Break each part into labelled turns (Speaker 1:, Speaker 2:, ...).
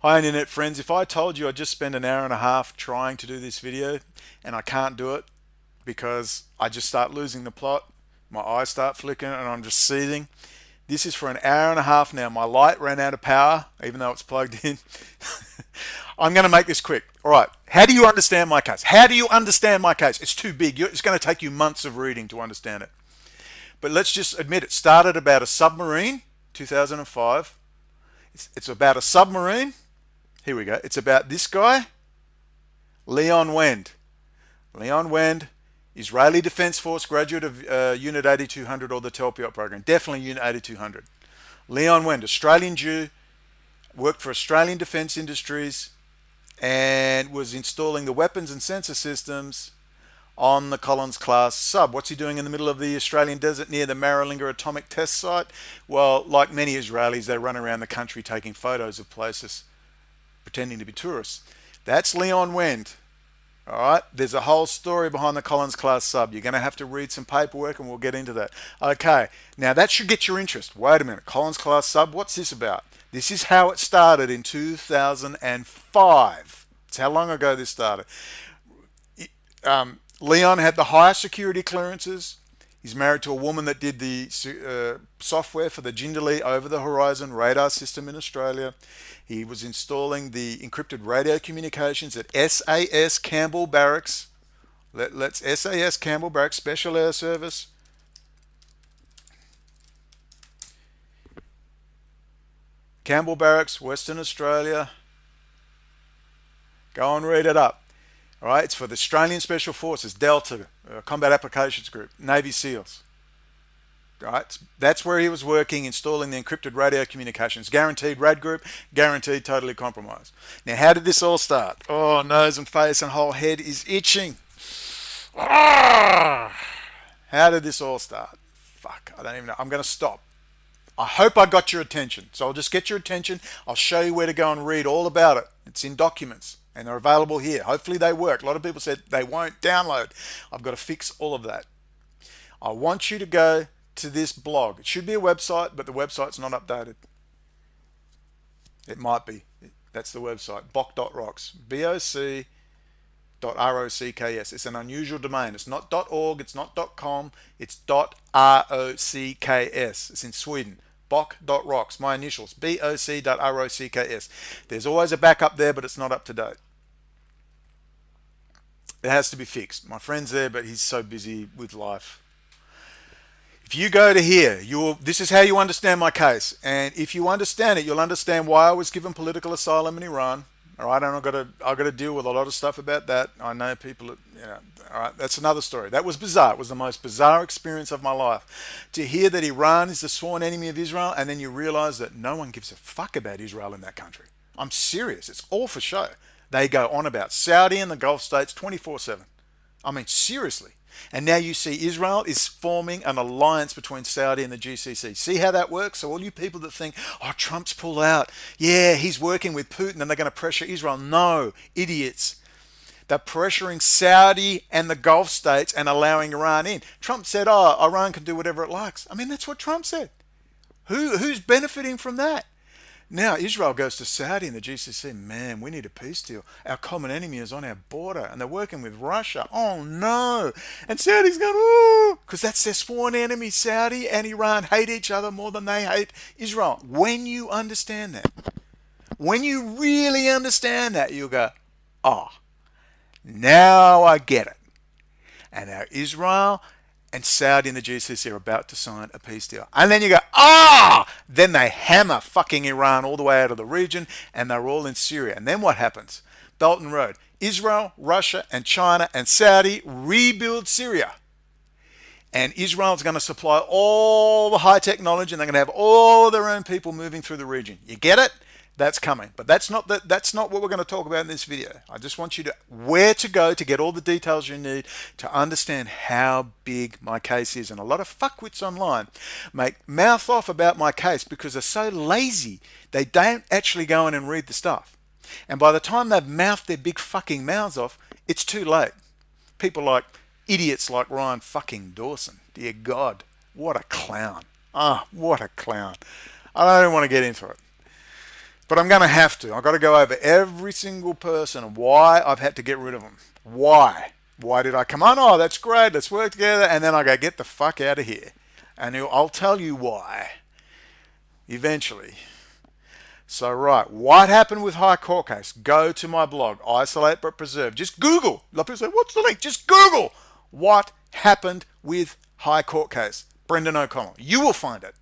Speaker 1: Hi internet friends, if I told you I just spent an hour and a half trying to do this video and I can't do it because I just start losing the plot, my eyes start flickering and I'm just seething. This is for an hour and a half now. My light ran out of power even though it's plugged in. I'm going to make this quick. All right, how do you understand my case? How do you understand my case? It's too big. It's going to take you months of reading to understand it. But let's just admit it started about a submarine, 2005. It's about a submarine. Here we go. It's about this guy, Leon Wend. Leon Wend, Israeli Defense Force graduate of Unit 8200 or the Telpiot program. Definitely Unit 8200. Leon Wend, Australian Jew, worked for Australian Defense Industries and was installing the weapons and sensor systems on the Collins class sub. What's he doing in the middle of the Australian desert near the Maralinga atomic test site? Well, like many Israelis, they run around the country taking photos of places, pretending to be tourists. That's Leon Wend. All right, there's a whole story behind the Collins class sub. You're going to have to read some paperwork and we'll get into that. Okay, now that should get your interest. Wait a minute, Collins class sub, what's this about? This is how it started in 2005. It's how long ago this started. Leon had the highest security clearances. He's married to a woman that did the software for the Jindalee Over the Horizon radar system in Australia. He was installing the encrypted radio communications at SAS Campbell Barracks. Let's SAS Campbell Barracks Special Air Service. Campbell Barracks, Western Australia. Go and read it up. All right, it's for the Australian Special Forces, Delta, Combat Applications Group, Navy SEALs. Right, that's where he was working, installing the encrypted radio communications. Guaranteed RAD group, guaranteed totally compromised. Now, how did this all start? Oh, nose and face and whole head is itching. Ah! How did this all start? Fuck, I don't even know. I'm going to stop. I hope I got your attention. So I'll just get your attention. I'll show you where to go and read all about it. It's in documents and they're available here. Hopefully they work. A lot of people said they won't download. I've got to fix all of that. I want you to go to this blog. It should be a website, but the website's not updated. It might be. That's the website. boc.rocks. boc.rocks. It's an unusual domain. It's not .org, it's not .com, it's .rocks. It's in Sweden. boc.rocks. My initials. boc.rocks. There's always a backup there, but it's not up to date. It has to be fixed. My friend's there, but he's so busy with life. If you go to here, this is how you understand my case. And if you understand it, you'll understand why I was given political asylum in Iran. All right, and I've got to deal with a lot of stuff about that. I know people, all right, that's another story. That was bizarre. It was the most bizarre experience of my life. To hear that Iran is the sworn enemy of Israel, and then you realize that no one gives a fuck about Israel in that country. I'm serious. It's all for show. They go on about Saudi and the Gulf states 24/7. I mean, seriously. And now you see Israel is forming an alliance between Saudi and the GCC. See how that works? So all you people that think, oh, Trump's pulled out. Yeah, he's working with Putin and they're going to pressure Israel. No, idiots. They're pressuring Saudi and the Gulf states and allowing Iran in. Trump said, oh, Iran can do whatever it likes. I mean, that's what Trump said. Who's benefiting from that? Now Israel goes to Saudi and the GCC, man, we need a peace deal. Our common enemy is on our border and they're working with Russia. Oh no. And Saudi's going, oh, because that's their sworn enemy. Saudi and Iran hate each other more than they hate Israel. When you understand that, when you really understand that, you'll go, oh, now I get it. And now Israel and Saudi and the GCC are about to sign a peace deal. And then you go, ah! Then they hammer fucking Iran all the way out of the region and they're all in Syria. And then what happens? Belt and Road. Israel, Russia, and China and Saudi rebuild Syria. And Israel's going to supply all the high technology and they're going to have all their own people moving through the region. You get it? That's coming. But that's not what we're going to talk about in this video. I just want you to where to go to get all the details you need to understand how big my case is. And a lot of fuckwits online make mouth off about my case because they're so lazy they don't actually go in and read the stuff. And by the time they've mouthed their big fucking mouths off, it's too late. People like idiots like Ryan fucking Dawson. Dear God, what a clown. Ah, what a clown. I don't want to get into it. But I'm going to have to. I've got to go over every single person and why I've had to get rid of them. Why? Why did I come on? Oh, that's great. Let's work together. And then I go, get the fuck out of here. And I'll tell you why. Eventually. So, right. What happened with High Court case? Go to my blog. Isolate but preserve. Just Google. A lot of people say, what's the link? Just Google. What happened with High Court case? Brendon O'Connell. You will find it.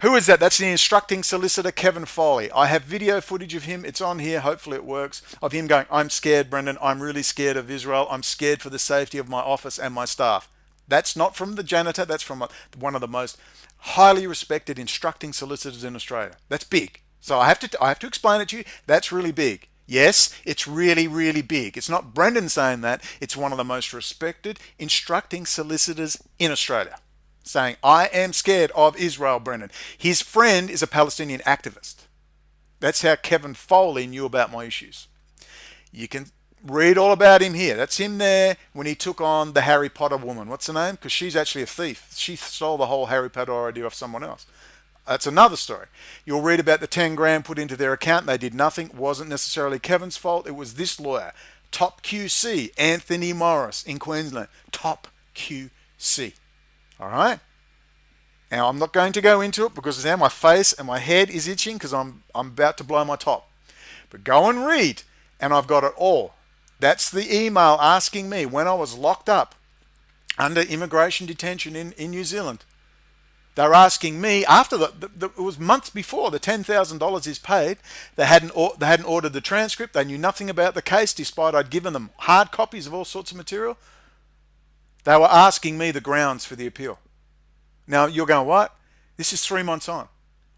Speaker 1: Who is that? That's the instructing solicitor, Kevin Foley. I have video footage of him. It's on here. Hopefully it works. Of him going, I'm scared, Brendon. I'm really scared of Israel. I'm scared for the safety of my office and my staff. That's not from the janitor. That's from one of the most highly respected instructing solicitors in Australia. That's big. So I have to explain it to you. That's really big. Yes, it's really, really big. It's not Brendon saying that. It's one of the most respected instructing solicitors in Australia, saying, I am scared of Israel, Brendon. His friend is a Palestinian activist. That's how Kevin Foley knew about my issues. You can read all about him here. That's him there when he took on the Harry Potter woman. What's her name? Because she's actually a thief. She stole the whole Harry Potter idea off someone else. That's another story. You'll read about the 10 grand put into their account. They did nothing. It wasn't necessarily Kevin's fault. It was this lawyer, Top QC, Anthony Morris in Queensland. Top QC. All right? Now, I'm not going to go into it because now my face and my head is itching because I'm about to blow my top. But go and read, and I've got it all. That's the email asking me when I was locked up under immigration detention in New Zealand. They're asking me after it was months before the $10,000 is paid. They hadn't ordered the transcript. They knew nothing about the case, despite I'd given them hard copies of all sorts of material. They were asking me the grounds for the appeal. Now you're going, what? This is 3 months on.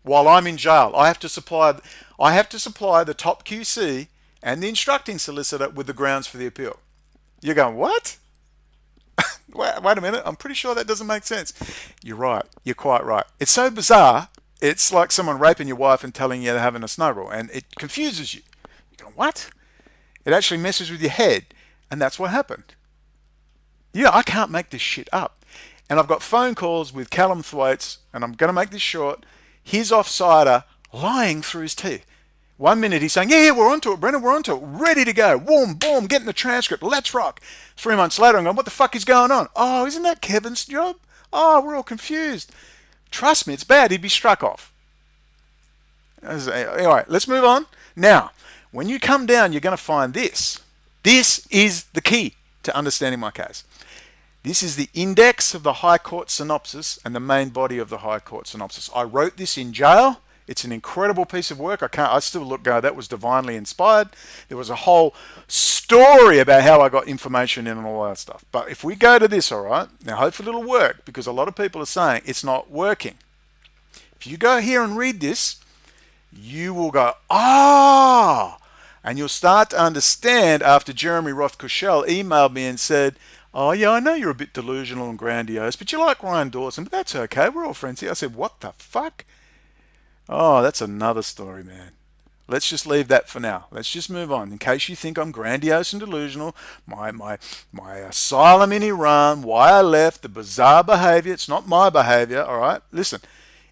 Speaker 1: While I'm in jail, I have to supply the top QC and the instructing solicitor with the grounds for the appeal. You're going, what? Wait a minute. I'm pretty sure that doesn't make sense. You're right. You're quite right. It's so bizarre. It's like someone raping your wife and telling you they're having a snowball, and it confuses you. You're going, what? It actually messes with your head, and that's what happened. Yeah, I can't make this shit up. And I've got phone calls with Callum Thwaites, and I'm going to make this short. His offsider lying through his teeth. 1 minute he's saying, yeah, we're onto it, Brendon, we're onto it, ready to go. Boom, boom, getting the transcript, let's rock. 3 months later, I'm going, what the fuck is going on? Oh, isn't that Kevin's job? Oh, we're all confused. Trust me, it's bad. He'd be struck off. Anyway, let's move on. Now, when you come down, you're going to find this. This is the key to understanding my case. This is the index of the High Court synopsis and the main body of the High Court synopsis. I wrote this in jail. It's an incredible piece of work. I still go, that was divinely inspired. There was a whole story about how I got information in and all that stuff. But if we go to this, all right, now hopefully it'll work because a lot of people are saying it's not working. If you go here and read this, you will go, ah, and you'll start to understand after Jeremy Roth-Kushel emailed me and said, oh, yeah, I know you're a bit delusional and grandiose, but you like Ryan Dawson, but that's okay. We're all friends here. I said, what the fuck? Oh, that's another story, man. Let's just leave that for now. Let's just move on. In case you think I'm grandiose and delusional, my asylum in Iran, why I left, the bizarre behavior. It's not my behavior, all right? Listen,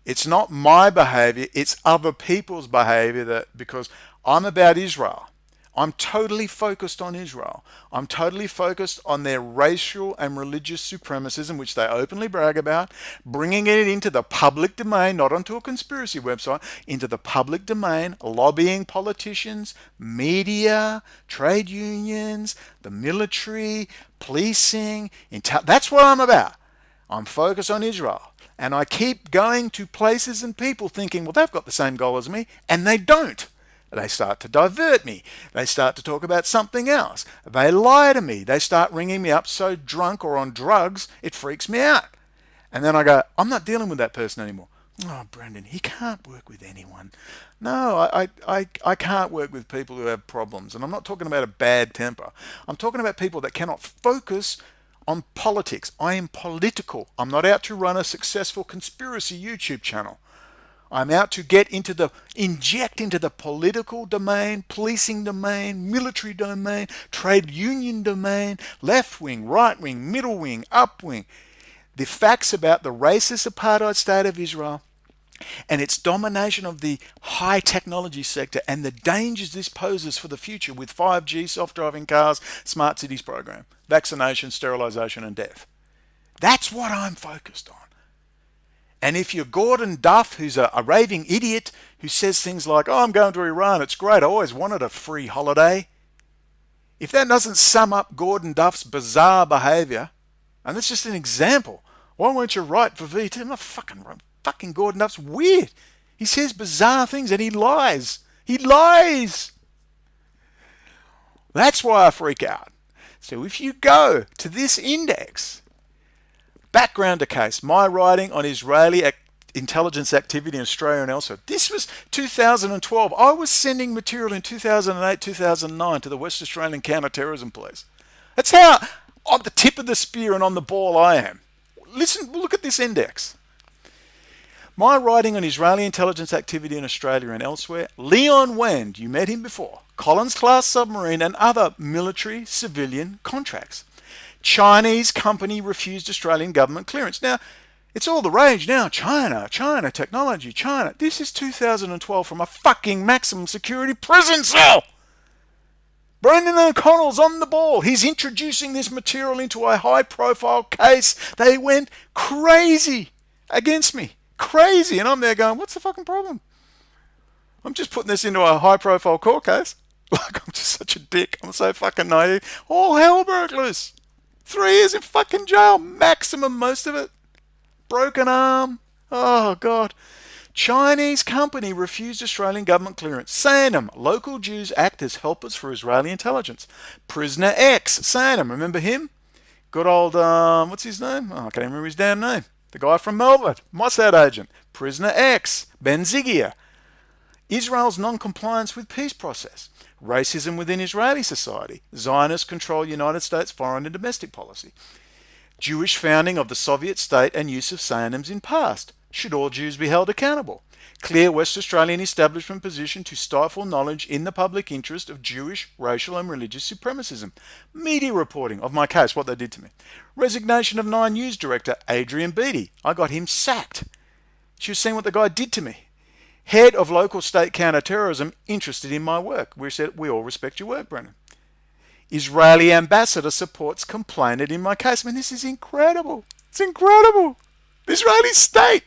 Speaker 1: it's not my behavior. It's other people's behavior because I'm about Israel. I'm totally focused on Israel. I'm totally focused on their racial and religious supremacism, which they openly brag about, bringing it into the public domain, not onto a conspiracy website, into the public domain, lobbying politicians, media, trade unions, the military, policing. That's what I'm about. I'm focused on Israel. And I keep going to places and people thinking, well, they've got the same goal as me, and they don't. They start to divert me. They start to talk about something else. They lie to me. They start ringing me up so drunk or on drugs, it freaks me out. And then I go, I'm not dealing with that person anymore. Oh, Brendon, he can't work with anyone. No, I can't work with people who have problems. And I'm not talking about a bad temper. I'm talking about people that cannot focus on politics. I am political. I'm not out to run a successful conspiracy YouTube channel. I'm out to inject into the political domain, policing domain, military domain, trade union domain, left wing, right wing, middle wing, up wing. The facts about the racist apartheid state of Israel, and its domination of the high technology sector and the dangers this poses for the future with 5G, self-driving cars, smart cities program, vaccination, sterilisation and death. That's what I'm focused on. And if you're Gordon Duff, who's a raving idiot, who says things like, oh, I'm going to Iran, it's great, I always wanted a free holiday. If that doesn't sum up Gordon Duff's bizarre behaviour, and that's just an example, why weren't you right for VT? I'm not fucking right. Fucking Gordon Duff's weird. He says bizarre things and he lies. He lies. That's why I freak out. So if you go to this index, background to case, my writing on Israeli intelligence activity in Australia and elsewhere. This was 2012. I was sending material in 2008, 2009 to the West Australian Counter-Terrorism Police. That's how on the tip of the spear and on the ball I am. Listen, look at this index. My writing on Israeli intelligence activity in Australia and elsewhere. Leon Wend, you met him before. Collins-class submarine and other military civilian contracts. Chinese company refused Australian government clearance. Now, it's all the rage now. China, technology, China. This is 2012 from a fucking maximum security prison cell. Brendon O'Connell's on the ball. He's introducing this material into a high-profile case. They went crazy against me. Crazy. And I'm there going, what's the fucking problem? I'm just putting this into a high-profile court case. Like, I'm just such a dick. I'm so fucking naive. All hell broke loose. 3 years in fucking jail. Maximum, most of it. Broken arm. Oh, God. Chinese company refused Australian government clearance. Sanam. Local Jews act as helpers for Israeli intelligence. Prisoner X. Sanam. Remember him? Good old, what's his name? Oh, I can't even remember his damn name. The guy from Melbourne. Mossad agent. Prisoner X. Ben Zigia. Israel's non-compliance with peace process. Racism within Israeli society. Zionists control United States foreign and domestic policy. Jewish founding of the Soviet state and use of synonyms in past. Should all Jews be held accountable? Clear West Australian establishment position to stifle knowledge in the public interest of Jewish, racial and religious supremacism. Media reporting of my case, what they did to me. Resignation of 9 News director Adrian Beattie. I got him sacked. She was seeing what the guy did to me. Head of local state counter-terrorism interested in my work. We said, we all respect your work, Brendon. Israeli ambassador supports complainant in my case. I mean, this is incredible. It's incredible. The Israeli state,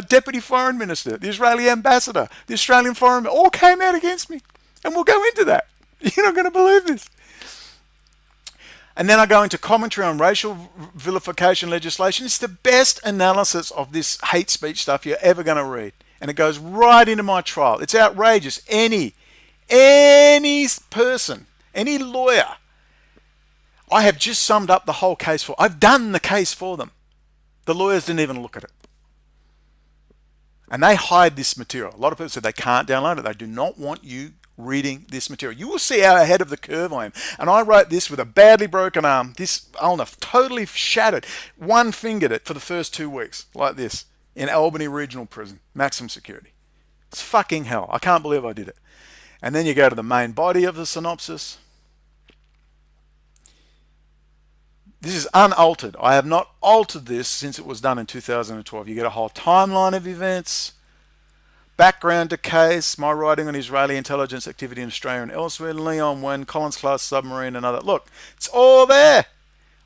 Speaker 1: deputy foreign minister, the Israeli ambassador, the Australian foreign minister, all came out against me. And we'll go into that. You're not going to believe this. And then I go into commentary on racial vilification legislation. It's the best analysis of this hate speech stuff you're ever going to read. And it goes right into my trial. It's outrageous. Any person, any lawyer, I have just summed up the whole case for. I've done the case for them. The lawyers didn't even look at it. And they hide this material. A lot of people said they can't download it. They do not want you reading this material. You will see how ahead of the curve I am. And I wrote this with a badly broken arm. This ulnar totally shattered. One-fingered it for the first 2 weeks, like this, in Albany Regional Prison, maximum security. It's fucking hell. I can't believe I did it. And then you go to the main body of the synopsis. This is unaltered. I have not altered this since it was done in 2012. You get a whole timeline of events, background to case, my writing on Israeli intelligence activity in Australia and elsewhere, Leon Wen, Collins-class submarine and other. Look, it's all there.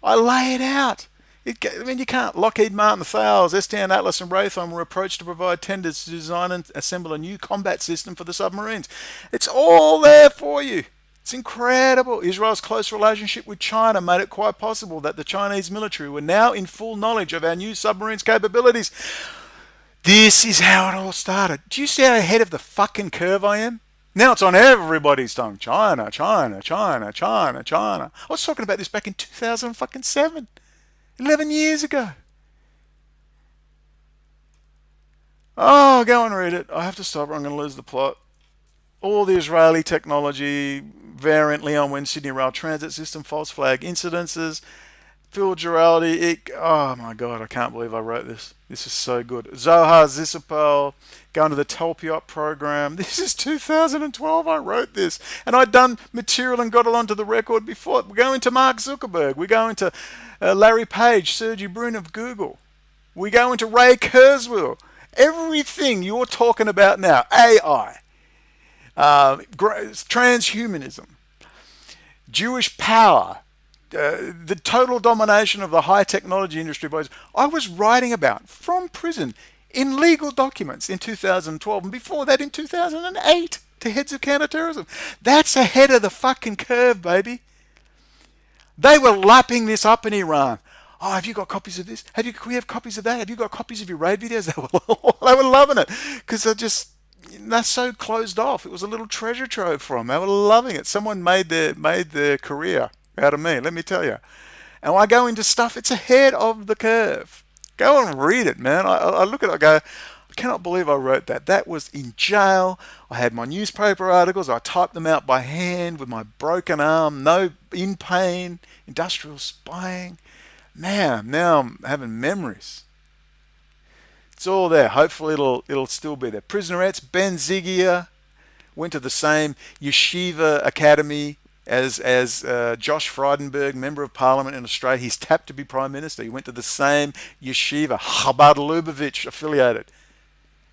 Speaker 1: I lay it out. I mean, you can't. Lockheed Martin, Thales, STN, Atlas and Raytheon were approached to provide tenders to design and assemble a new combat system for the submarines. It's all there for you. It's incredible. Israel's close relationship with China made it quite possible that the Chinese military were now in full knowledge of our new submarines capabilities. This is how it all started. Do you see how ahead of the fucking curve I am? Now it's on everybody's tongue. China, China, China, China, China. I was talking about this back in 2007. 11 years ago. Oh, go and read it. I have to stop or I'm going to lose the plot. All the Israeli technology, variant Leon Wen Sydney Rail Transit System, false flag incidences, Phil Giraldi. Oh my God, I can't believe I wrote this. This is so good. Zohar Zisapel, going to the Telpiot program. This is 2012 I wrote this. And I'd done material and got it onto the record before. We're going to Mark Zuckerberg. We're going to Larry Page, Sergey Brin of Google. We go into Ray Kurzweil. Everything you're talking about now, AI, transhumanism, Jewish power, the total domination of the high technology industry, boys, I was writing about from prison in legal documents in 2012 and before that in 2008 to heads of counterterrorism. That's ahead of the fucking curve, baby. They were lapping this up in Iran. Oh, have you got copies of this? Can we have copies of that? Have you got copies of your raid videos? They were loving it because they're so closed off. It was a little treasure trove for them. They were loving it. Someone made their career out of me, let me tell you. And when I go into stuff, it's ahead of the curve. Go and read it, man. I look at it, I go, I cannot believe I wrote that. That was in jail. I had my newspaper articles. I typed them out by hand with my broken arm, no in pain, industrial spying. Man, now I'm having memories. It's all there. Hopefully it'll still be there. Prisonerettes, Ben Zigia went to the same yeshiva academy as Josh Frydenberg, Member of Parliament in Australia. He's tapped to be Prime Minister. He went to the same yeshiva, Chabad Lubavitch affiliated.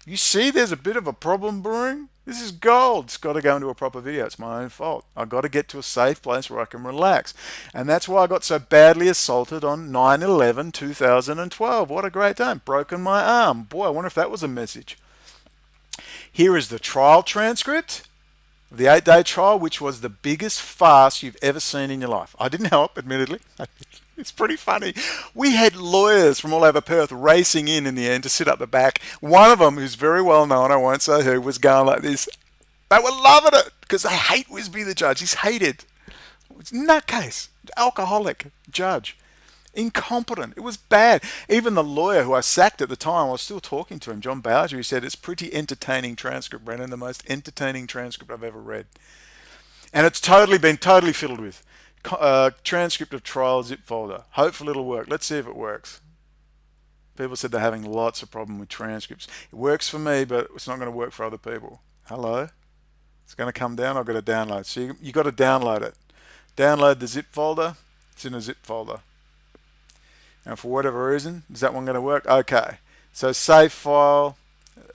Speaker 1: You see there's a bit of a problem brewing? This is gold. It's got to go into a proper video. It's my own fault. I've got to get to a safe place where I can relax. And that's why I got so badly assaulted on 9/11/2012. What a great time. Broken my arm. Boy, I wonder if that was a message. Here is the trial transcript. The 8-day trial, which was the biggest farce you've ever seen in your life. I didn't help, admittedly. It's pretty funny. We had lawyers from all over Perth racing in the end to sit up the back. One of them, who's very well known, I won't say who, was going like this. They were loving it because they hate Wisby the judge. He's hated. It's nutcase, alcoholic judge. Incompetent. It was bad. Even the lawyer who I sacked at the time, I was still talking to him, John Bowser, he said, it's pretty entertaining transcript, Brendon, the most entertaining transcript I've ever read. And it's been totally fiddled with. Transcript of trial zip folder. Hopefully it'll work. Let's see if it works. People said they're having lots of problem with transcripts. It works for me, but it's not going to work for other people. Hello? It's going to come down. I've got to download. So you got to download it. Download the zip folder. It's in a zip folder. And for whatever reason, is that one going to work? Okay. So save file.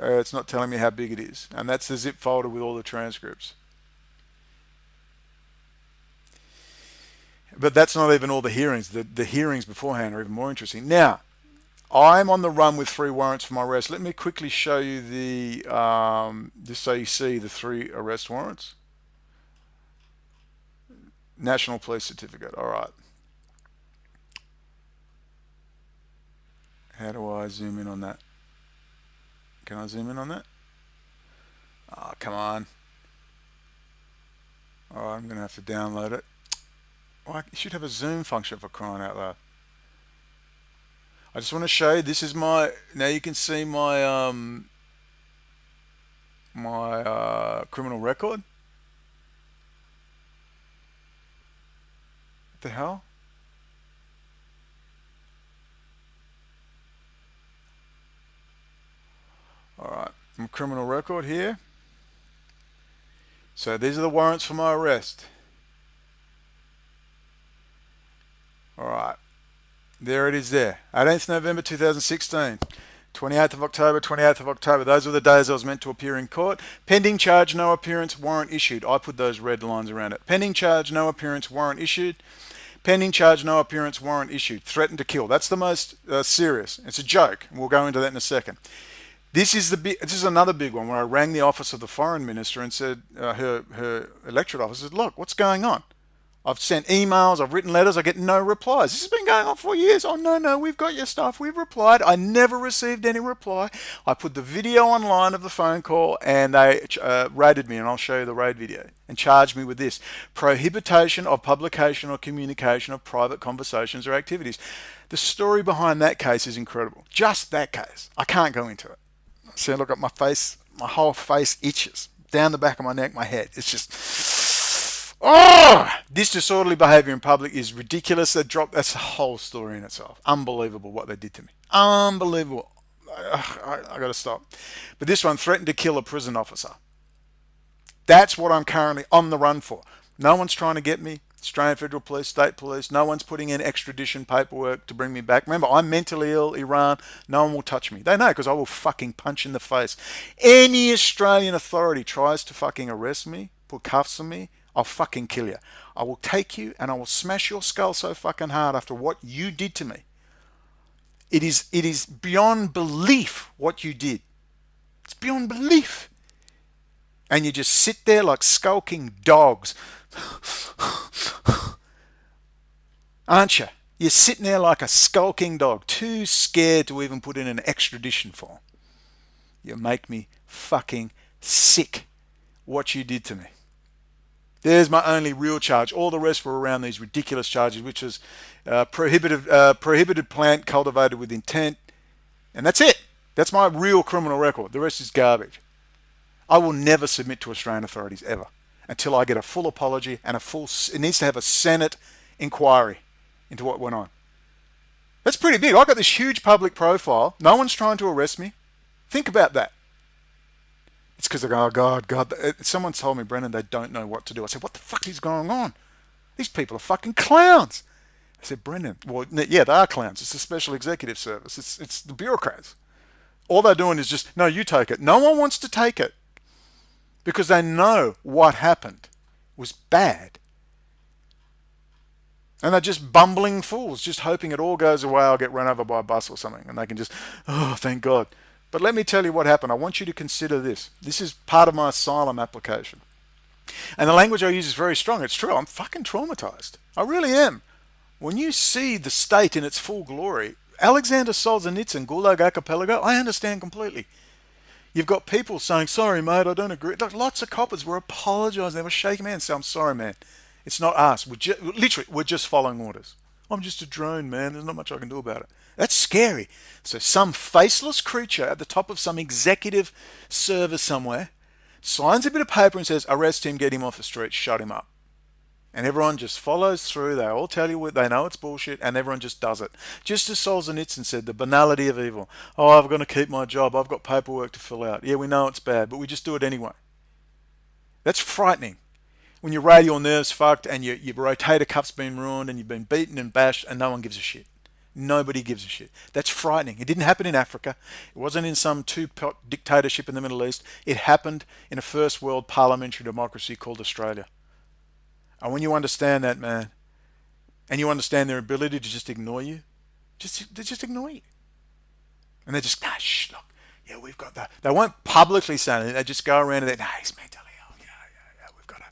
Speaker 1: It's not telling me how big it is. And that's the zip folder with all the transcripts. But that's not even all the hearings. The hearings beforehand are even more interesting. Now, I'm on the run with 3 warrants for my arrest. Let me quickly show you the, just so you see the 3 arrest warrants. National Police Certificate. All right. How do I zoom in on that? Can I zoom in on that? Oh, come on. All right, I'm going to have to download it. Oh, you should have a zoom function for crying out loud. I just want to show you, this is my, now you can see my criminal record. What the hell? Alright, my criminal record here. So these are the warrants for my arrest. Alright, there it is there. 18th November 2016, 28th of October, 28th of October. Those were the days I was meant to appear in court. Pending charge, no appearance, warrant issued. I put those red lines around it. Pending charge, no appearance, warrant issued. Pending charge, no appearance, warrant issued. Threatened to kill. That's the most serious. It's a joke, and we'll go into that in a second. This is another big one where I rang the office of the foreign minister and said, her electorate office said, look, what's going on? I've sent emails, I've written letters, I get no replies. This has been going on for years. Oh, no, we've got your stuff. We've replied. I never received any reply. I put the video online of the phone call and they raided me, and I'll show you the raid video, and charged me with this: prohibition of publication or communication of private conversations or activities. The story behind that case is incredible. Just that case. I can't go into it. See, look at my face. My whole face itches. Down the back of my neck, my head. It's just... oh! This disorderly behaviour in public is ridiculous. That's a whole story in itself. Unbelievable what they did to me. Unbelievable. I got to stop. But this one, threatened to kill a prison officer. That's what I'm currently on the run for. No one's trying to get me. Australian Federal Police, State Police, no one's putting in extradition paperwork to bring me back. Remember, I'm mentally ill, Iran, no one will touch me. They know because I will fucking punch in the face. Any Australian authority tries to fucking arrest me, put cuffs on me, I'll fucking kill you. I will take you and I will smash your skull so fucking hard after what you did to me. It is beyond belief what you did. It's beyond belief. And you just sit there like skulking dogs. Aren't you? You're sitting there like a skulking dog, too scared to even put in an extradition form. You make me fucking sick what you did to me. There's my only real charge. All the rest were around these ridiculous charges, which is prohibited plant cultivated with intent. And that's it. That's my real criminal record. The rest is garbage. I will never submit to Australian authorities ever until I get a full apology and it needs to have a Senate inquiry into what went on. That's pretty big. I got this huge public profile. No one's trying to arrest me. Think about that. It's because they go, oh God. Someone told me, Brendon, they don't know what to do. I said, what the fuck is going on? These people are fucking clowns. I said, Brendon, well, yeah, they are clowns. It's the Special Executive Service. It's the bureaucrats. All they're doing is just, no, you take it. No one wants to take it because they know what happened was bad. And they're just bumbling fools, just hoping it all goes away. I'll get run over by a bus or something. And they can just, oh, thank God. But let me tell you what happened. I want you to consider this. This is part of my asylum application. And the language I use is very strong. It's true. I'm fucking traumatized. I really am. When you see the state in its full glory, Alexander Solzhenitsyn, Gulag Archipelago, I understand completely. You've got people saying, sorry, mate, I don't agree. Lots of coppers were apologizing. They were shaking hands saying, I'm sorry, man. It's not us. We're just following orders. I'm just a drone, man. There's not much I can do about it. That's scary. So some faceless creature at the top of some executive service somewhere signs a bit of paper and says, arrest him, get him off the street, shut him up. And everyone just follows through. They all tell you what they know it's bullshit, and everyone just does it. Just as Solzhenitsyn said, the banality of evil. Oh, I've got to keep my job. I've got paperwork to fill out. Yeah, we know it's bad, but we just do it anyway. That's frightening. When your radial nerve's fucked and your rotator cuff's been ruined and you've been beaten and bashed and no one gives a shit. Nobody gives a shit. That's frightening. It didn't happen in Africa. It wasn't in some two-pot dictatorship in the Middle East. It happened in a first world parliamentary democracy called Australia. And when you understand that, man, and you understand their ability to just ignore you, they just ignore you. And they just, shh, look, yeah, we've got that. They won't publicly say anything. They just go around and they, he's mentally ill. Yeah, we've got a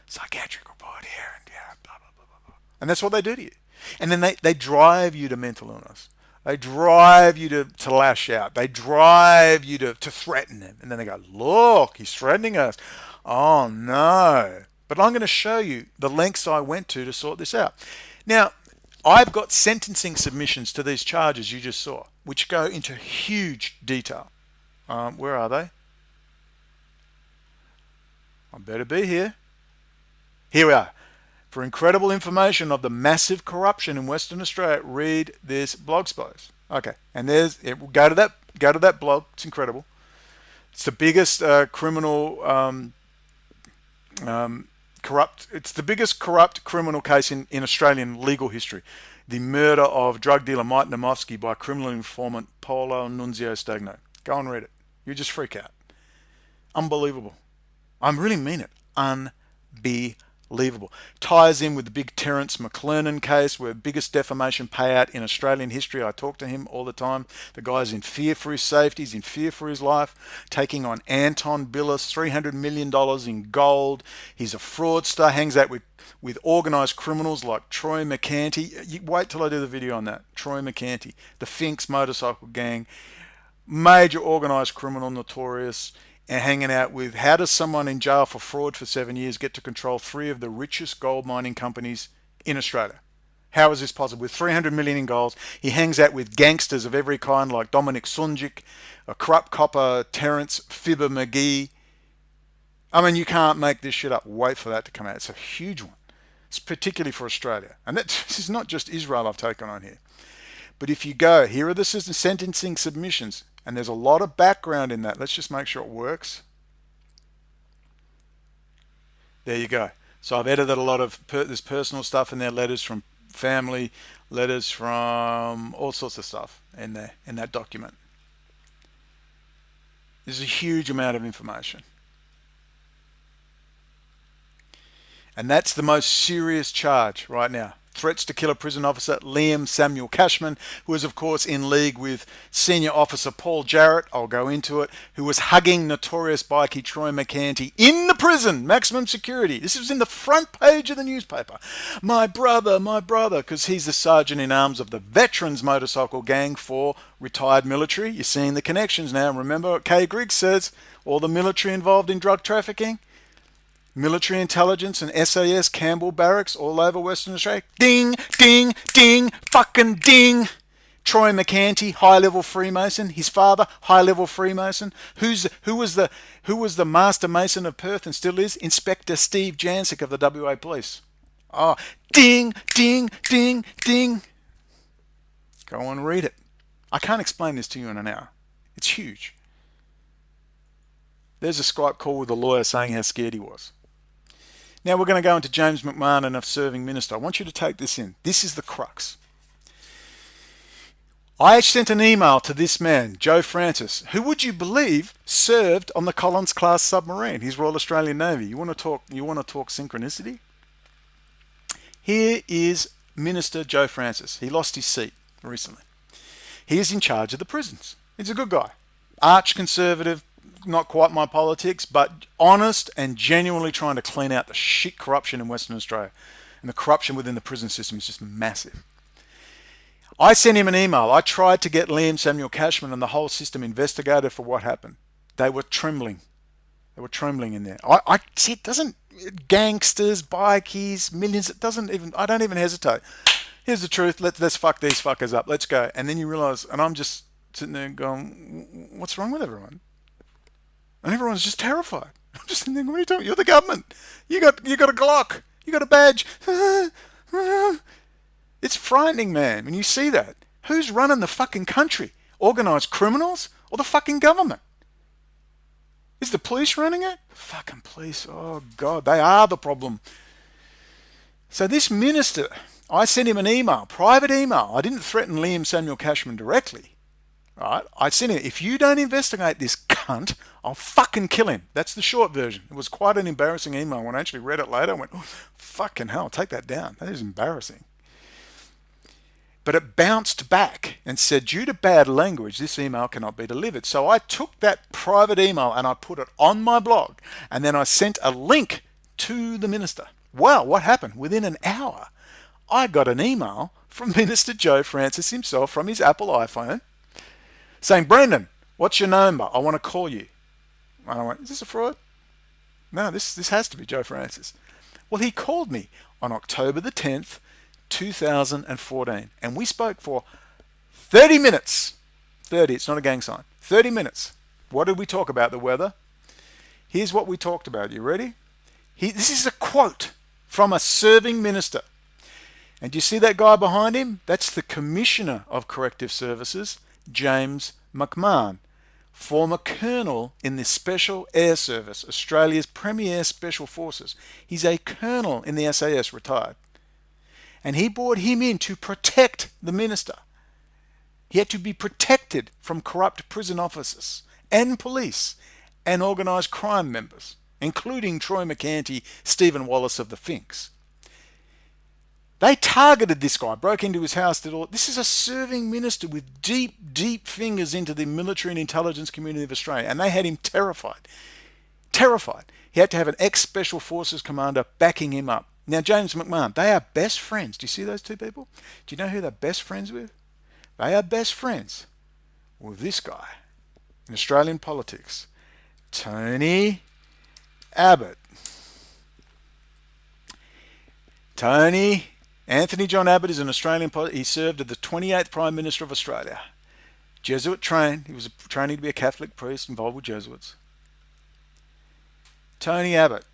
Speaker 1: psychiatric report here and blah, blah, blah, blah, blah. And that's what they do to you. And then they drive you to mental illness. They drive you to lash out. They drive you to threaten them. And then they go, look, he's threatening us. Oh, no. But I'm going to show you the lengths I went to sort this out. Now, I've got sentencing submissions to these charges you just saw, which go into huge detail. Where are they? I better be here. Here we are. For incredible information of the massive corruption in Western Australia, read this blog post. Okay, and go to that blog. It's incredible. It's the biggest It's the biggest corrupt criminal case in Australian legal history. The murder of drug dealer Mike Namovsky by criminal informant Paolo Nunzio Stagno. Go and read it. You just freak out. Unbelievable. I really mean it. Unbelievable. Ties in with the big Terence McLernan case, where biggest defamation payout in Australian history. I talk to him all the time. The guy's in fear for his safety. He's in fear for his life. Taking on Anton Billis, $300 million in gold. He's a fraudster. Hangs out with organised criminals like Troy McCanty. You wait till I do the video on that. Troy McCanty. The Finks motorcycle gang. Major organised criminal, notorious. And hanging out with, how does someone in jail for fraud for 7 years get to control 3 of the richest gold mining companies in Australia? How is this possible? With 300 million in gold, he hangs out with gangsters of every kind like Dominic Sunjic, a corrupt copper Terence Fibber McGee. I mean, you can't make this shit up. Wait for that to come out. It's a huge one. It's particularly for Australia. And this is not just Israel I've taken on here. But if you go, here are the sentencing submissions. And there's a lot of background in that. Let's just make sure it works. There you go. So I've edited a lot of there's personal stuff in there, letters from family, letters from all sorts of stuff in there, in that document. There's a huge amount of information. And that's the most serious charge right now. Threats to kill a prison officer, Liam Samuel Cashman, who was, of course, in league with senior officer Paul Jarrett, I'll go into it, who was hugging notorious bikie Troy McCanty in the prison, maximum security. This was in the front page of the newspaper. My brother, because he's the sergeant in arms of the Veterans Motorcycle Gang for retired military. You're seeing the connections now. Remember what Kay Griggs says, all the military involved in drug trafficking? Military intelligence and SAS, Campbell Barracks, all over Western Australia. Ding, ding, ding, fucking ding. Troy McCanty, high-level Freemason. His father, high-level Freemason. Who was the master mason of Perth and still is? Inspector Steve Jancic of the WA Police. Oh, ding, ding, ding, ding. Go on, read it. I can't explain this to you in an hour. It's huge. There's a Skype call with a lawyer saying how scared he was. Now we're going to go into James McMahon and a serving minister. I want you to take this in. This is the crux. I sent an email to this man, Joe Francis, who, would you believe, served on the Collins class submarine, his Royal Australian Navy. You want to talk synchronicity? Here is Minister Joe Francis. He lost his seat recently. He is in charge of the prisons. He's a good guy. Arch conservative, not quite my politics, but honest and genuinely trying to clean out the shit corruption in Western Australia. And the corruption within the prison system is just massive. I sent him an email. I tried to get Liam Samuel Cashman and the whole system investigated for what happened. They were trembling. They were trembling in there. I see, it doesn't, gangsters, bikies, millions, it doesn't even, I don't even hesitate. Here's the truth, let's fuck these fuckers up, let's go. And then you realise, and I'm just sitting there going, what's wrong with everyone? And everyone's just terrified. I'm just thinking, what are you talking? You're the government. You got a Glock. You got a badge. It's frightening, man, when you see that. Who's running the fucking country? Organised criminals or the fucking government? Is the police running it? The fucking police. Oh, God, they are the problem. So this minister, I sent him an email, private email. I didn't threaten Liam Samuel Cashman directly. Right? I sent him, if you don't investigate this cunt, I'll fucking kill him. That's the short version. It was quite an embarrassing email. When I actually read it later, I went, oh, fucking hell, take that down. That is embarrassing. But it bounced back and said, due to bad language, this email cannot be delivered. So I took that private email and I put it on my blog. And then I sent a link to the minister. Well, what happened? Within an hour, I got an email from Minister Joe Francis himself from his Apple iPhone saying, Brendon, what's your number? I want to call you. And I went, is this a fraud? No, this has to be Joe Francis. Well, he called me on October the 10th, 2014. And we spoke for 30 minutes. 30, it's not a gang sign. 30 minutes. What did we talk about? The weather. Here's what we talked about. You ready? This is a quote from a serving minister. And do you see that guy behind him? That's the Commissioner of Corrective Services, James McMahon, former colonel in the Special Air Service, Australia's premier special forces. He's a colonel in the SAS, retired. And he brought him in to protect the minister. He had to be protected from corrupt prison officers and police and organised crime members, including Troy McCanty, Stephen Wallace of the Finks. They targeted this guy, broke into his house, did all. This is a serving minister with deep, deep fingers into the military and intelligence community of Australia, and they had him terrified. Terrified. He had to have an ex-Special Forces commander backing him up. Now, James McMahon, they are best friends. Do you see those two people? Do you know who they're best friends with? They are best friends with this guy in Australian politics, Tony Abbott. Anthony John Abbott is an Australian politician. He served as the 28th Prime Minister of Australia. Jesuit trained. He was training to be a Catholic priest involved with Jesuits. Tony Abbott.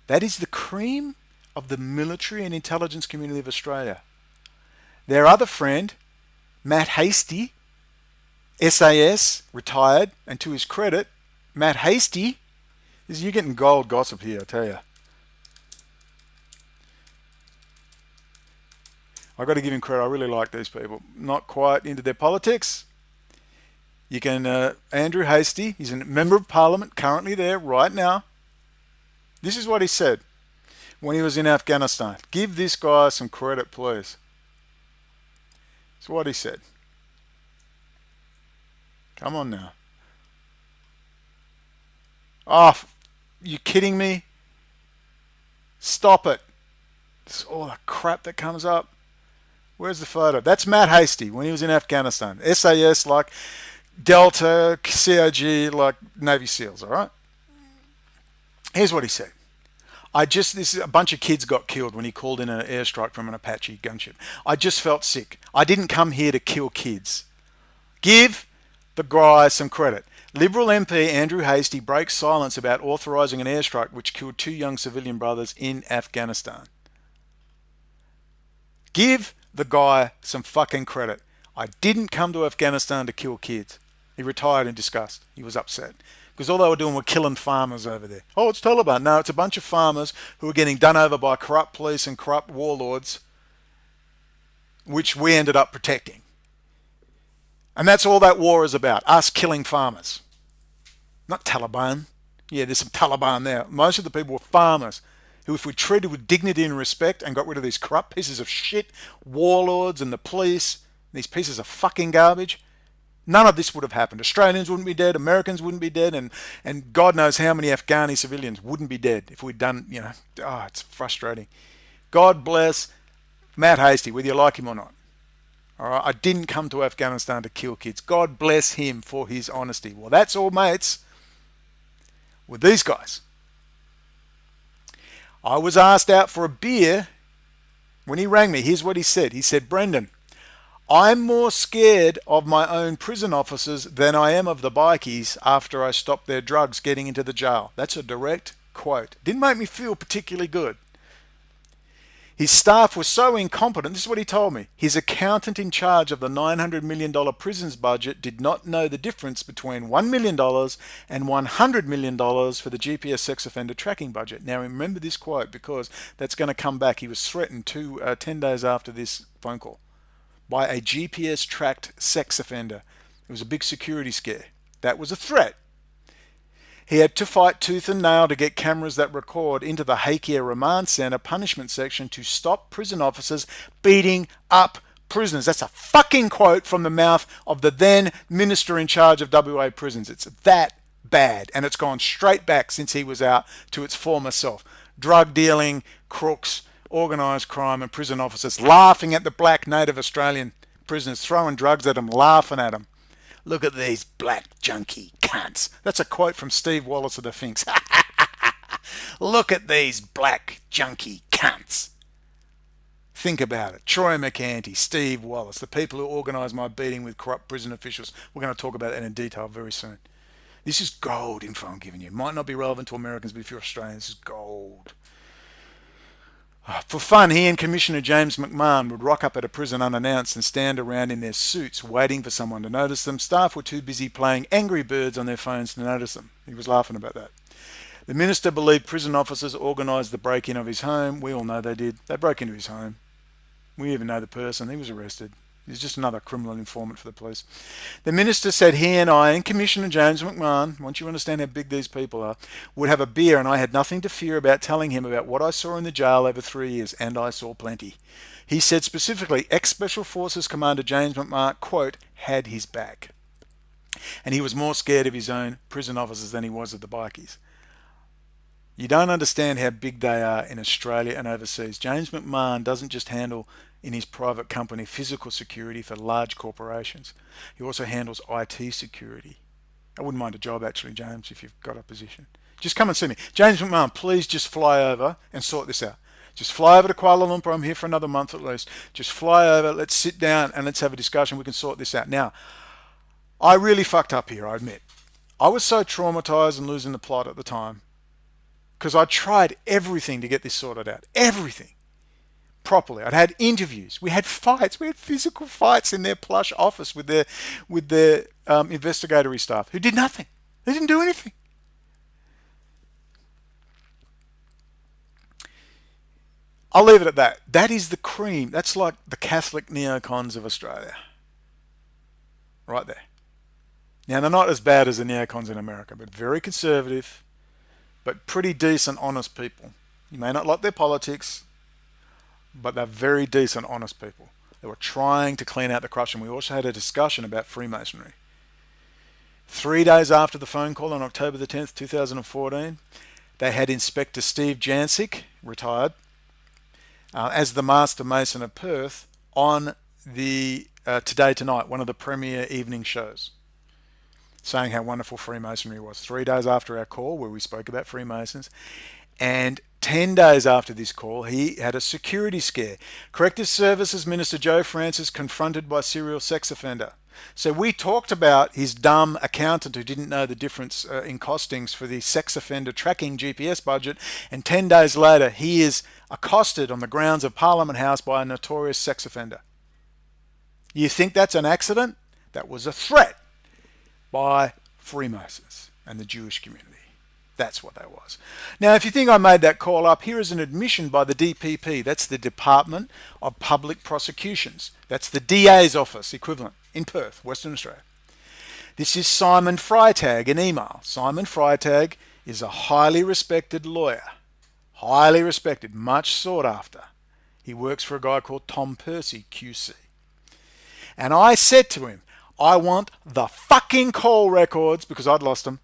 Speaker 1: That is the cream of the military and intelligence community of Australia. Their other friend, Matt Hastie, SAS, retired, and to his credit, Matt Hastie, you're getting gold gossip here, I tell you. I've got to give him credit. I really like these people. Not quite into their politics. You can, Andrew Hastie, he's a member of parliament currently there right now. This is what he said when he was in Afghanistan. Give this guy some credit, please. That's what he said. Come on now. Oh, you kidding me? Stop it. It's all the crap that comes up. Where's the photo? That's Matt Hastie when he was in Afghanistan. SAS like Delta, COG like Navy SEALs, all right? Here's what he said. A bunch of kids got killed when he called in an airstrike from an Apache gunship. I just felt sick. I didn't come here to kill kids. Give the guy some credit. Liberal MP Andrew Hastie breaks silence about authorising an airstrike which killed 2 young civilian brothers in Afghanistan. Give the guy some fucking credit. I didn't come to Afghanistan to kill kids. He retired in disgust. He was upset. Because all they were doing were killing farmers over there. Oh, it's Taliban. No, it's a bunch of farmers who are getting done over by corrupt police and corrupt warlords, which we ended up protecting. And that's all that war is about, us killing farmers. Not Taliban. Yeah, there's some Taliban there. Most of the people were farmers who, if we treated with dignity and respect and got rid of these corrupt pieces of shit, warlords and the police, these pieces of fucking garbage, none of this would have happened. Australians wouldn't be dead, Americans wouldn't be dead, and God knows how many Afghani civilians wouldn't be dead if we'd done, it's frustrating. God bless Matt Hastie, whether you like him or not. All right, I didn't come to Afghanistan to kill kids. God bless him for his honesty. Well, that's all, mates, with these guys. I was asked out for a beer when he rang me. Here's what he said. He said, Brendon, I'm more scared of my own prison officers than I am of the bikies after I stopped their drugs getting into the jail. That's a direct quote. Didn't make me feel particularly good. His staff was so incompetent, this is what he told me. His accountant in charge of the $900 million prisons budget did not know the difference between $1 million and $100 million for the GPS sex offender tracking budget. Now remember this quote because that's going to come back. He was threatened 10 days after this phone call by a GPS tracked sex offender. It was a big security scare. That was a threat. He had to fight tooth and nail to get cameras that record into the Hakea Remand Centre punishment section to stop prison officers beating up prisoners. That's a fucking quote from the mouth of the then minister in charge of WA prisons. It's that bad, and it's gone straight back since he was out to its former self. Drug dealing, crooks, organised crime, and prison officers laughing at the black native Australian prisoners, throwing drugs at them, laughing at them. Look at these black junkie cunts. That's a quote from Steve Wallace of the Finks. Look at these black junkie cunts. Think about it. Troy McCanty, Steve Wallace, the people who organised my beating with corrupt prison officials. We're going to talk about that in detail very soon. This is gold info I'm giving you. It might not be relevant to Americans, but if you're Australian, this is gold. For fun, he and Commissioner James McMahon would rock up at a prison unannounced and stand around in their suits waiting for someone to notice them. Staff were too busy playing Angry Birds on their phones to notice them. He was laughing about that. The minister believed prison officers organised the break-in of his home. We all know they did. They broke into his home. We even know the person. He was arrested. He's just another criminal informant for the police. The minister said he and I and Commissioner James McMahon, once you understand how big these people are, would have a beer, and I had nothing to fear about telling him about what I saw in the jail over 3 years, and I saw plenty. He said specifically, ex-Special Forces Commander James McMahon, quote, had his back. And he was more scared of his own prison officers than he was of the bikies. You don't understand how big they are in Australia and overseas. James McMahon doesn't just handle in his private company physical security for large corporations. He also handles IT security. I wouldn't mind a job actually, James, if you've got a position. Just come and see me. James McMahon, please just fly over and sort this out. Just fly over to Kuala Lumpur. I'm here for another month at least. Just fly over, let's sit down and let's have a discussion. We can sort this out. Now, I really fucked up here, I admit. I was so traumatized and losing the plot at the time because I tried everything to get this sorted out. Everything. Properly. I'd had interviews. We had fights. We had physical fights in their plush office with their investigatory staff who did nothing. They didn't do anything. I'll leave it at that. That is the cream. That's like the Catholic neocons of Australia. Right there. Now, they're not as bad as the neocons in America, but very conservative, but pretty decent, honest people. You may not like their politics, but they're very decent, honest people. They were trying to clean out the corruption. We also had a discussion about Freemasonry. 3 days after the phone call on October the 10th, 2014, they had Inspector Steve Jancic, retired, as the Master Mason of Perth on the Today Tonight, one of the premier evening shows, saying how wonderful Freemasonry was. 3 days after our call where we spoke about Freemasons, and 10 days after this call, he had a security scare. Corrective Services Minister Joe Francis confronted by serial sex offender. So we talked about his dumb accountant who didn't know the difference in costings for the sex offender tracking GPS budget, and 10 days later he is accosted on the grounds of Parliament House by a notorious sex offender. You think that's an accident? That was a threat by Freemasons and the Jewish community. That's what that was. Now, if you think I made that call up, here is an admission by the DPP. That's the Department of Public Prosecutions. That's the DA's office equivalent in Perth, Western Australia. This is Simon Freitag, an email. Simon Freitag is a highly respected lawyer. Highly respected, much sought after. He works for a guy called Tom Percy, QC. And I said to him, I want the fucking call records, because I'd lost them,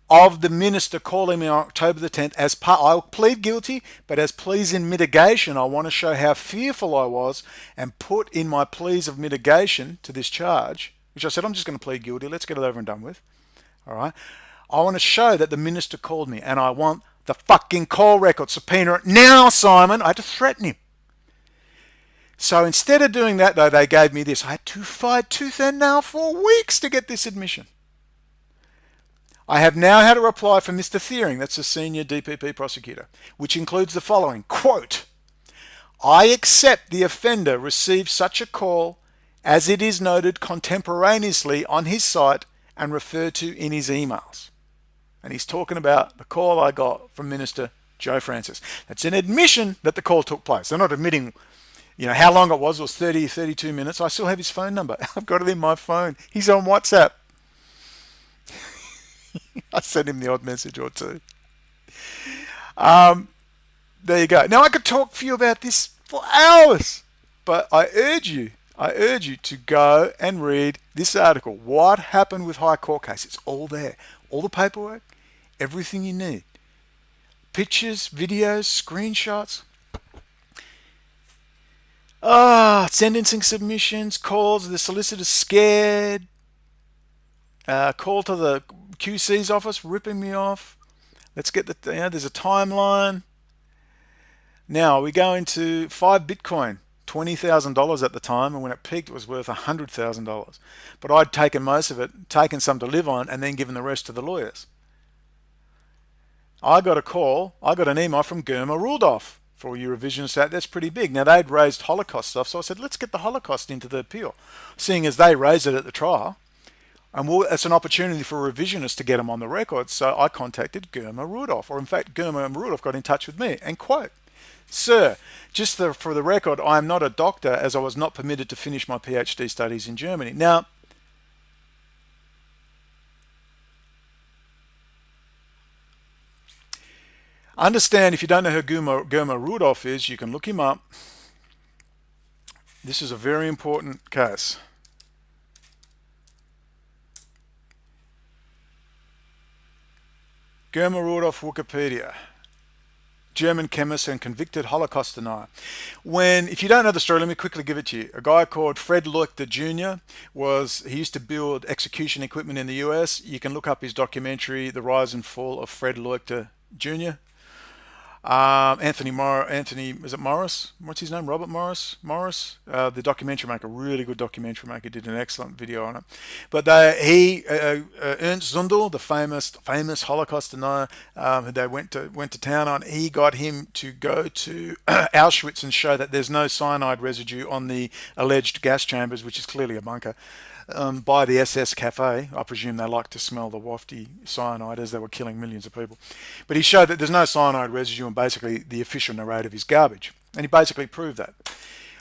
Speaker 1: of the minister calling me on October the 10th. I'll plead guilty, but as pleas in mitigation, I want to show how fearful I was and put in my pleas of mitigation to this charge, which I said, I'm just going to plead guilty. Let's get it over and done with. All right. I want to show that the minister called me, and I want the fucking call record. Subpoena it now, Simon. I had to threaten him. So instead of doing that, though, they gave me this. I had to fight tooth and nail for weeks to get this admission. I have now had a reply from Mr. Thiering, that's a senior DPP prosecutor, which includes the following, quote, I accept the offender received such a call as it is noted contemporaneously on his site and referred to in his emails. And he's talking about the call I got from Minister Joe Francis. That's an admission that the call took place. They're not admitting, how long it was. It was 30, 32 minutes. I still have his phone number. I've got it in my phone. He's on WhatsApp. I sent him the odd message or two. There you go. Now I could talk to you about this for hours, but I urge you to go and read this article. What happened with High Court case? It's all there. All the paperwork, everything you need. Pictures, videos, screenshots. Sentencing submissions, calls, the solicitor's scared. Call to the QC's office, ripping me off. Let's get there's a timeline. Now we go into 5 Bitcoin, $20,000 at the time, and when it peaked, it was worth $100,000. But I'd taken most of it, taken some to live on, and then given the rest to the lawyers. I got an email from Germa Rudolph. For all you revisionists out, that's pretty big. Now they'd raised Holocaust stuff, so I said, let's get the Holocaust into the appeal, seeing as they raised it at the trial. And it's an opportunity for revisionists to get them on the record. So I contacted Germa Rudolph, or in fact, Germa Rudolph got in touch with me and quote, Sir, for the record, I am not a doctor as I was not permitted to finish my PhD studies in Germany. Now, understand, if you don't know who Germa Rudolph is, you can look him up. This is a very important case. Germa Rudolph, Wikipedia. German chemist and convicted Holocaust denier. If you don't know the story, let me quickly give it to you. A guy called Fred Leuchter Jr. he used to build execution equipment in the US. You can look up his documentary, The Rise and Fall of Fred Leuchter Jr. Anthony, is it Morris? What's his name? Robert Morris? The documentary maker, really good documentary maker, did an excellent video on it. But Ernst Zundel, the famous Holocaust denier, who they went to town on, he got him to go to Auschwitz and show that there's no cyanide residue on the alleged gas chambers, which is clearly a bunker. By the SS Cafe. I presume they like to smell the wafty cyanide as they were killing millions of people. But he showed that there's no cyanide residue, and basically the official narrative is garbage. And he basically proved that.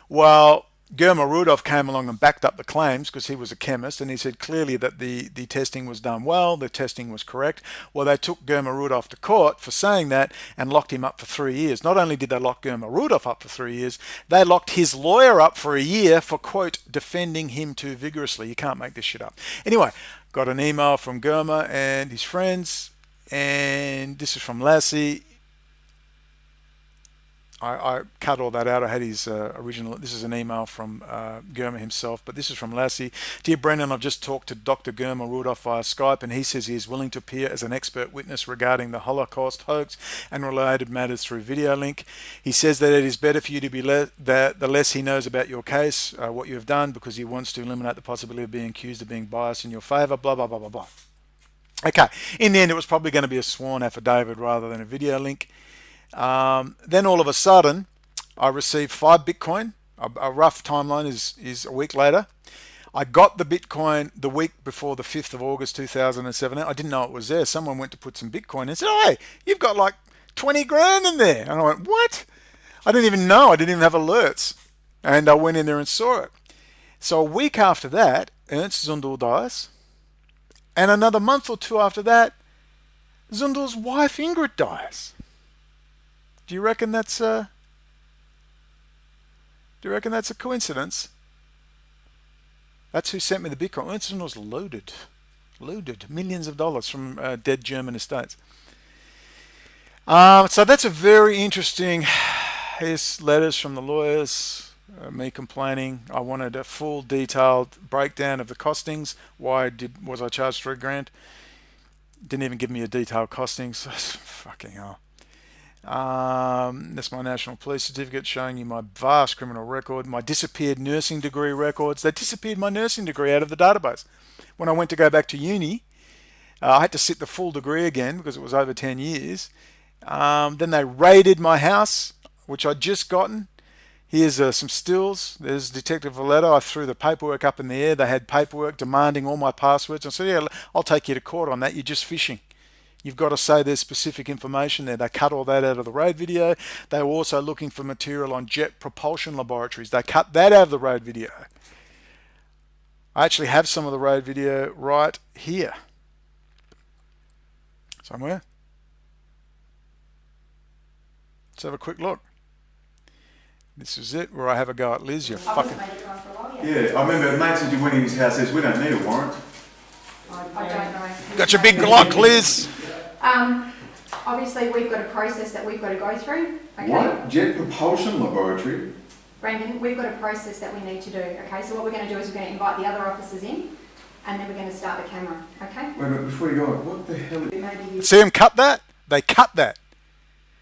Speaker 1: Well, Germa Rudolph came along and backed up the claims because he was a chemist, and he said clearly that the testing was done well, the testing was correct. Well, they took Germa Rudolph to court for saying that and locked him up for 3 years. Not only did they lock Germa Rudolph up for 3 years, they locked his lawyer up for a year for, quote, defending him too vigorously. You can't make this shit up. Anyway, got an email from Germa and his friends, and this is from Lassie. I cut all that out. I had his original. This is an email from Germa himself, but this is from Lassie. Dear Brendon, I've just talked to Dr. Germa Rudolph via Skype, and he says he is willing to appear as an expert witness regarding the Holocaust hoax and related matters through video link. He says that it is better for you to be that the less he knows about your case, what you have done, because he wants to eliminate the possibility of being accused of being biased in your favour, blah, blah, blah, blah, blah. Okay, in the end, it was probably going to be a sworn affidavit rather than a video link. Then all of a sudden, I received 5 Bitcoin. A rough timeline is a week later. I got the Bitcoin the week before the 5th of August 2017. I didn't know it was there. Someone went to put some Bitcoin and said, hey, you've got like 20 grand in there. And I went, what? I didn't even know. I didn't even have alerts. And I went in there and saw it. So a week after that, Ernst Zundel dies. And another month or 2 after that, Zundel's wife Ingrid dies. Do you reckon that's a coincidence? That's who sent me the Bitcoin. Ernst was loaded millions of dollars from dead German estates. So that's a very interesting. Here's letters from the lawyers, me complaining. I wanted a full detailed breakdown of the costings. Why was I charged $3,000? Didn't even give me a detailed costings. Fucking hell. That's my national police certificate showing you my vast criminal record, my disappeared nursing degree records. They disappeared my nursing degree out of the database. When I went to go back to uni, I had to sit the full degree again because it was over 10 years. Then they raided my house, which I'd just gotten. Here's some stills. There's Detective Valletta. I threw the paperwork up in the air. They had paperwork demanding all my passwords. I said, yeah, I'll take you to court on that. You're just fishing. You've got to say there's specific information there. They cut all that out of the raid video. They were also looking for material on jet propulsion laboratories. They cut that out of the raid video. I actually have some of the raid video right here. Somewhere. Let's have a quick look. This is it, where I have a go at Liz. You're fucking... Yeah, I remember mate said you went in his house says, we don't need a warrant.
Speaker 2: I don't know.
Speaker 1: Got your big Glock, Liz.
Speaker 2: Obviously, we've got a process that we've got to go through. Okay?
Speaker 3: What? Jet propulsion laboratory?
Speaker 2: Brendon, we've got a process that we need to do. Okay, so what we're going to do is we're going to invite the other officers in, and then we're going to start the camera. Okay?
Speaker 3: Wait a minute, before you go on, what the hell?
Speaker 1: See them cut that? They cut that.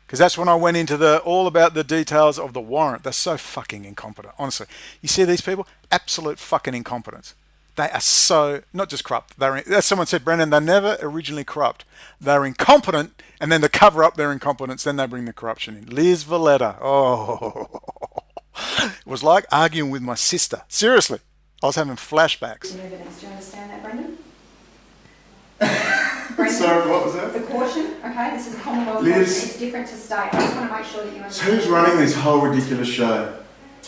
Speaker 1: Because that's when I went into all about the details of the warrant. They're so fucking incompetent, honestly. You see these people? Absolute fucking incompetence. They are so, not just corrupt, as someone said, Brendon, they're never originally corrupt. They're incompetent, and then to cover up their incompetence, then they bring the corruption in. Liz Valletta. Oh. It was like arguing with my sister. Seriously. I was having flashbacks.
Speaker 2: Evidence. Do you understand that, Brendon?
Speaker 3: Sorry, what was that?
Speaker 2: The caution, okay? This is a Commonwealth
Speaker 3: Liz,
Speaker 2: caution. It's different to state. I just want to make sure that you understand.
Speaker 3: So who's running this whole ridiculous show?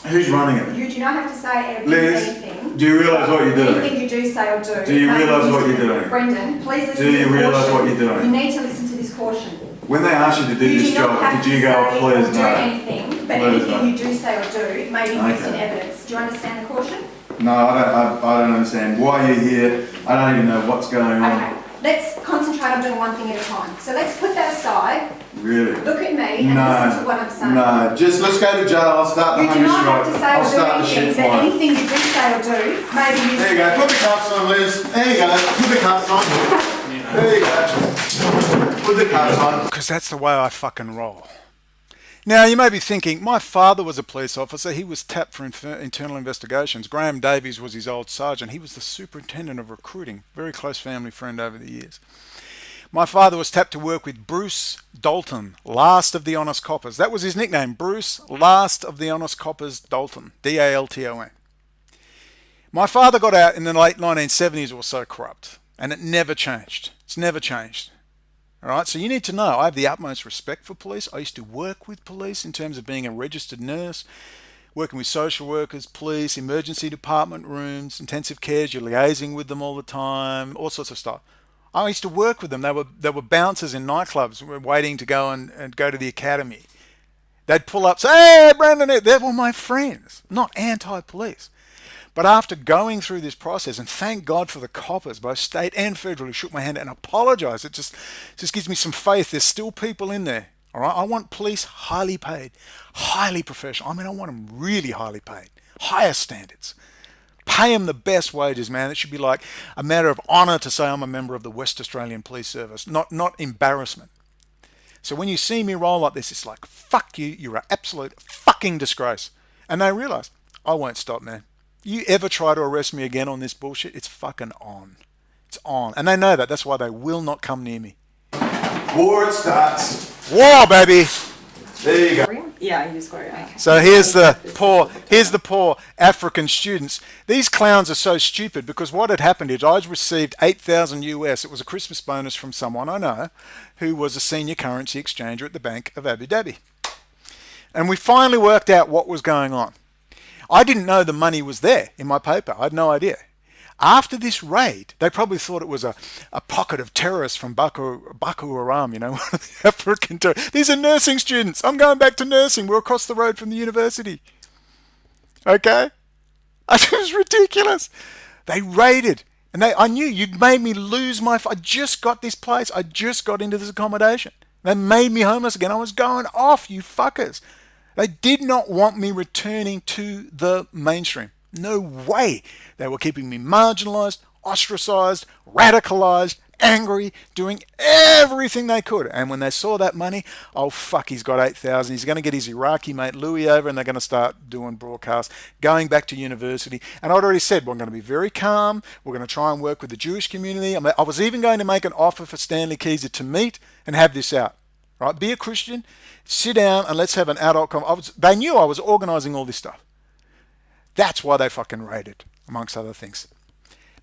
Speaker 3: Who's running it?
Speaker 2: You do not have to say
Speaker 3: Liz,
Speaker 2: anything.
Speaker 3: do you realise what you're doing?
Speaker 2: Anything you do say or do.
Speaker 3: Do you realise what you're doing?
Speaker 2: Brendon, please listen to
Speaker 3: Do you realise what you're doing?
Speaker 2: You need to listen to this caution.
Speaker 3: When they asked you to do this job, did you go, please
Speaker 2: do
Speaker 3: no?
Speaker 2: anything, but
Speaker 3: Please
Speaker 2: anything
Speaker 3: no.
Speaker 2: you do say or do may be used in evidence. Do you understand the caution?
Speaker 3: No, I don't understand why you're here. I don't even know what's going on.
Speaker 2: Okay, let's concentrate on doing one thing at a time. So let's put that aside.
Speaker 3: Really?
Speaker 2: Look at me and listen to what I'm saying.
Speaker 3: No, just let's go to jail. I'll start the
Speaker 2: You do
Speaker 3: hunger
Speaker 2: not have
Speaker 3: strike.
Speaker 2: to say
Speaker 3: I'll
Speaker 2: or do
Speaker 3: start the
Speaker 2: anything,
Speaker 3: shit
Speaker 2: but
Speaker 3: fire.
Speaker 2: anything you do say or do may be used.
Speaker 3: There you go. Put the cuffs on, Liz. There you go. Put the cuffs on. There you go. Put the cuffs on.
Speaker 1: Because that's the way I fucking roll. Now, you may be thinking, my father was a police officer. He was tapped for internal investigations. Graham Davies was his old sergeant. He was the superintendent of recruiting. Very close family friend over the years. My father was tapped to work with Bruce Dalton, last of the honest coppers. That was his nickname, Bruce, last of the honest coppers, Dalton, D-A-L-T-O-N. My father got out in the late 1970s or so corrupt, and it never changed. It's never changed. All right, so you need to know I have the utmost respect for police. I used to work with police in terms of being a registered nurse, working with social workers, police, emergency department rooms, intensive cares. You're liaising with them all the time, all sorts of stuff. I used to work with them. They were bouncers in nightclubs waiting to go and go to the academy. They'd pull up, say, "Hey, Brendon," they were my friends, not anti-police. But after going through this process, and thank God for the coppers, both state and federal, who shook my hand and apologised, it just gives me some faith. There's still people in there. All right, I want police highly paid, highly professional. I mean, I want them really highly paid, higher standards. Pay them the best wages, man. It should be like a matter of honour to say I'm a member of the West Australian Police Service, not embarrassment. So when you see me roll like this, it's like, fuck you, you're an absolute fucking disgrace. And they realise, I won't stop, man. You ever try to arrest me again on this bullshit, it's fucking on. It's on. And they know that. That's why they will not come near me.
Speaker 3: War it starts.
Speaker 1: War, baby!
Speaker 3: There you go.
Speaker 4: Yeah, he was Korean.
Speaker 1: So here's the poor African students. These clowns are so stupid because what had happened is I received 8,000 US. It was a Christmas bonus from someone I know who was a senior currency exchanger at the Bank of Abu Dhabi. And we finally worked out what was going on. I didn't know the money was there in my paper. I had no idea. After this raid, they probably thought it was a pocket of terrorists from Boko Haram, one of the African terrorists. These are nursing students. I'm going back to nursing. We're across the road from the university. Okay? It was ridiculous. They raided. And I knew you'd made me lose I just got this place. I just got into this accommodation. They made me homeless again. I was going off, you fuckers. They did not want me returning to the mainstream. No way. They were keeping me marginalised, ostracised, radicalised, angry, doing everything they could. And when they saw that money, oh fuck, he's got 8,000. He's going to get his Iraqi mate Louis over and they're going to start doing broadcasts, going back to university. And I'd already said, we're going to be very calm. We're going to try and work with the Jewish community. I was even going to make an offer for Stanley Keyser to meet and have this out. Right? Be a Christian, sit down and let's have an adult conversation. They knew I was organising all this stuff. That's why they fucking raided, amongst other things.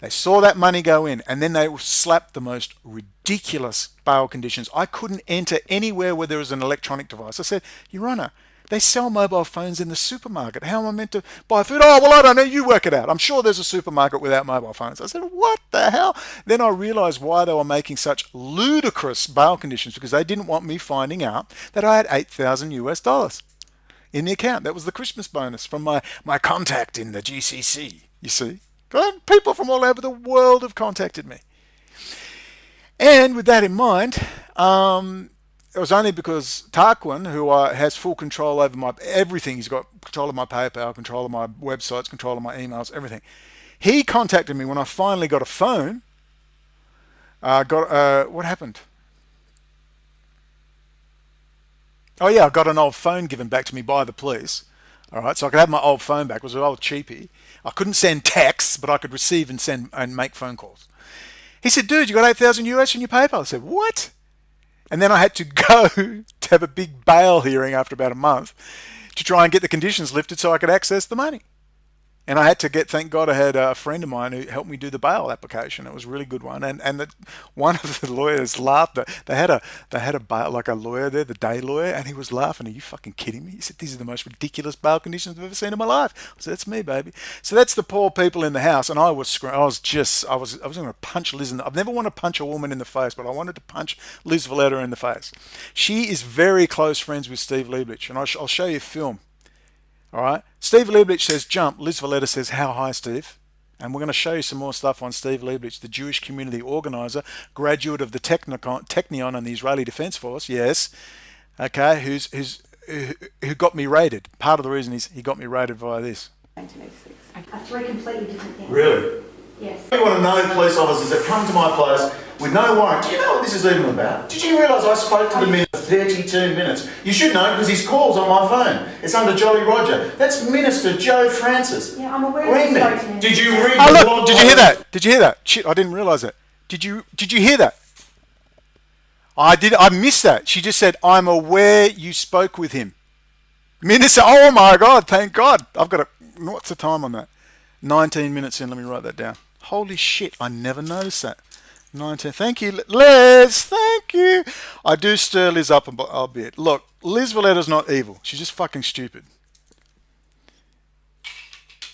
Speaker 1: They saw that money go in and then they slapped the most ridiculous bail conditions. I couldn't enter anywhere where there was an electronic device. I said, Your Honour, they sell mobile phones in the supermarket. How am I meant to buy food? Oh, well, I don't know. You work it out. I'm sure there's a supermarket without mobile phones. I said, what the hell? Then I realised why they were making such ludicrous bail conditions because they didn't want me finding out that I had 8,000 US dollars in the account. That was the Christmas bonus from my contact in the GCC, you see. People from all over the world have contacted me. And with that in mind, it was only because Tarquin, who has full control over everything, he's got control of my PayPal, control of my websites, control of my emails, everything. He contacted me when I finally got a phone. What happened? Oh yeah, I got an old phone given back to me by the police. All right, so I could have my old phone back. It was an old cheapie. I couldn't send texts, but I could receive and send and make phone calls. He said, dude, you got 8,000 US in your PayPal? I said, what? And then I had to go to have a big bail hearing after about a month to try and get the conditions lifted so I could access the money. And I had to thank God I had a friend of mine who helped me do the bail application. It was a really good one. And one of the lawyers laughed. They had a bail, like a lawyer there, the day lawyer, and he was laughing. Are you fucking kidding me? He said, these are the most ridiculous bail conditions I've ever seen in my life. I said, that's me, baby. So that's the poor people in the house. And I was going to punch Liz I've never wanted to punch a woman in the face, but I wanted to punch Liz Valletta in the face. She is very close friends with Steve Lieblich, and I'll show you a film. All right. Steve Lieblich says jump. Liz Valletta says how high, Steve? And we're going to show you some more stuff on Steve Lieblich, the Jewish community organizer, graduate of the Technion and the Israeli Defense Force. Yes. Okay. Who got me raided. Part of the reason is he got me raided via this.
Speaker 2: 1986. Are three completely different things.
Speaker 3: Really?
Speaker 2: Yes.
Speaker 3: You want to know police officers that come to my place with no warrant. Do you know what this is even about? Did you realise I spoke to the minister for 32 minutes? You should know because his call's on my phone. It's under Jolly Roger. That's Minister Joe Francis.
Speaker 2: Yeah, I'm aware that you spoke to him.
Speaker 3: Did you read
Speaker 1: Oh,
Speaker 3: the
Speaker 1: look, did you hear that? Did you hear that? Shit, I didn't realise that. Did you hear that? I missed that. She just said, I'm aware you spoke with him. Minister, oh my God, thank God. What's the time on that? 19 minutes in, let me write that down. Holy shit, I never noticed that. 19. Thank you, Liz. Thank you. I do stir Liz up a bit. Look, Liz Valletta's not evil. She's just fucking stupid.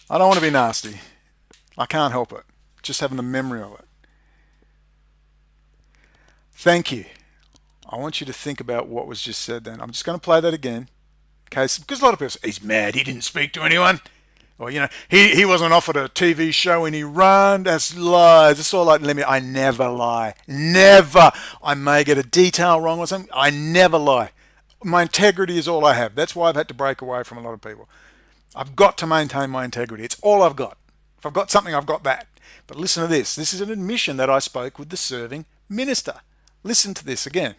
Speaker 1: I don't want to be nasty. I can't help it. Just having the memory of it. Thank you. I want you to think about what was just said then. I'm just going to play that again. Okay, because a lot of people say, he's mad, he didn't speak to anyone. Or, you know, he wasn't offered a TV show and he ran. That's lies. It's all like, I never lie. Never. I may get a detail wrong or something. I never lie. My integrity is all I have. That's why I've had to break away from a lot of people. I've got to maintain my integrity. It's all I've got. If I've got something, I've got that. But listen to this. This is an admission that I spoke with the serving minister. Listen to this again.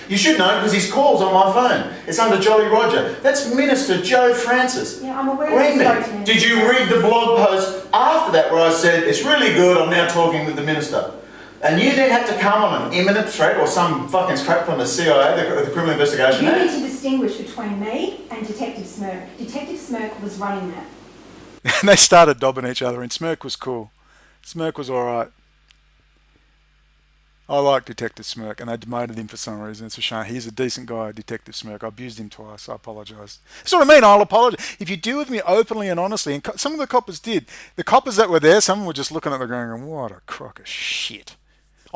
Speaker 3: You should know because his call's on my phone. It's under Jolly Roger. That's Minister Joe Francis.
Speaker 2: Yeah, I'm aware of this.
Speaker 3: Did you read the blog post after that where I said, it's really good, I'm now talking with the minister? And you then had to come on an imminent threat or some fucking crap from the CIA, the Criminal Investigation Act.
Speaker 2: You need to distinguish between me and Detective Smirk. Detective Smirk was running that.
Speaker 1: And they started dobbing each other and Smirk was cool. Smirk was alright. I like Detective Smirk, and they demoted him for some reason. It's a shame. He's a decent guy, Detective Smirk. I abused him twice. I apologise. That's what I mean. I'll apologise. If you deal with me openly and honestly, and some of the coppers did. The coppers that were there, some were just looking at the ground going, what a crock of shit.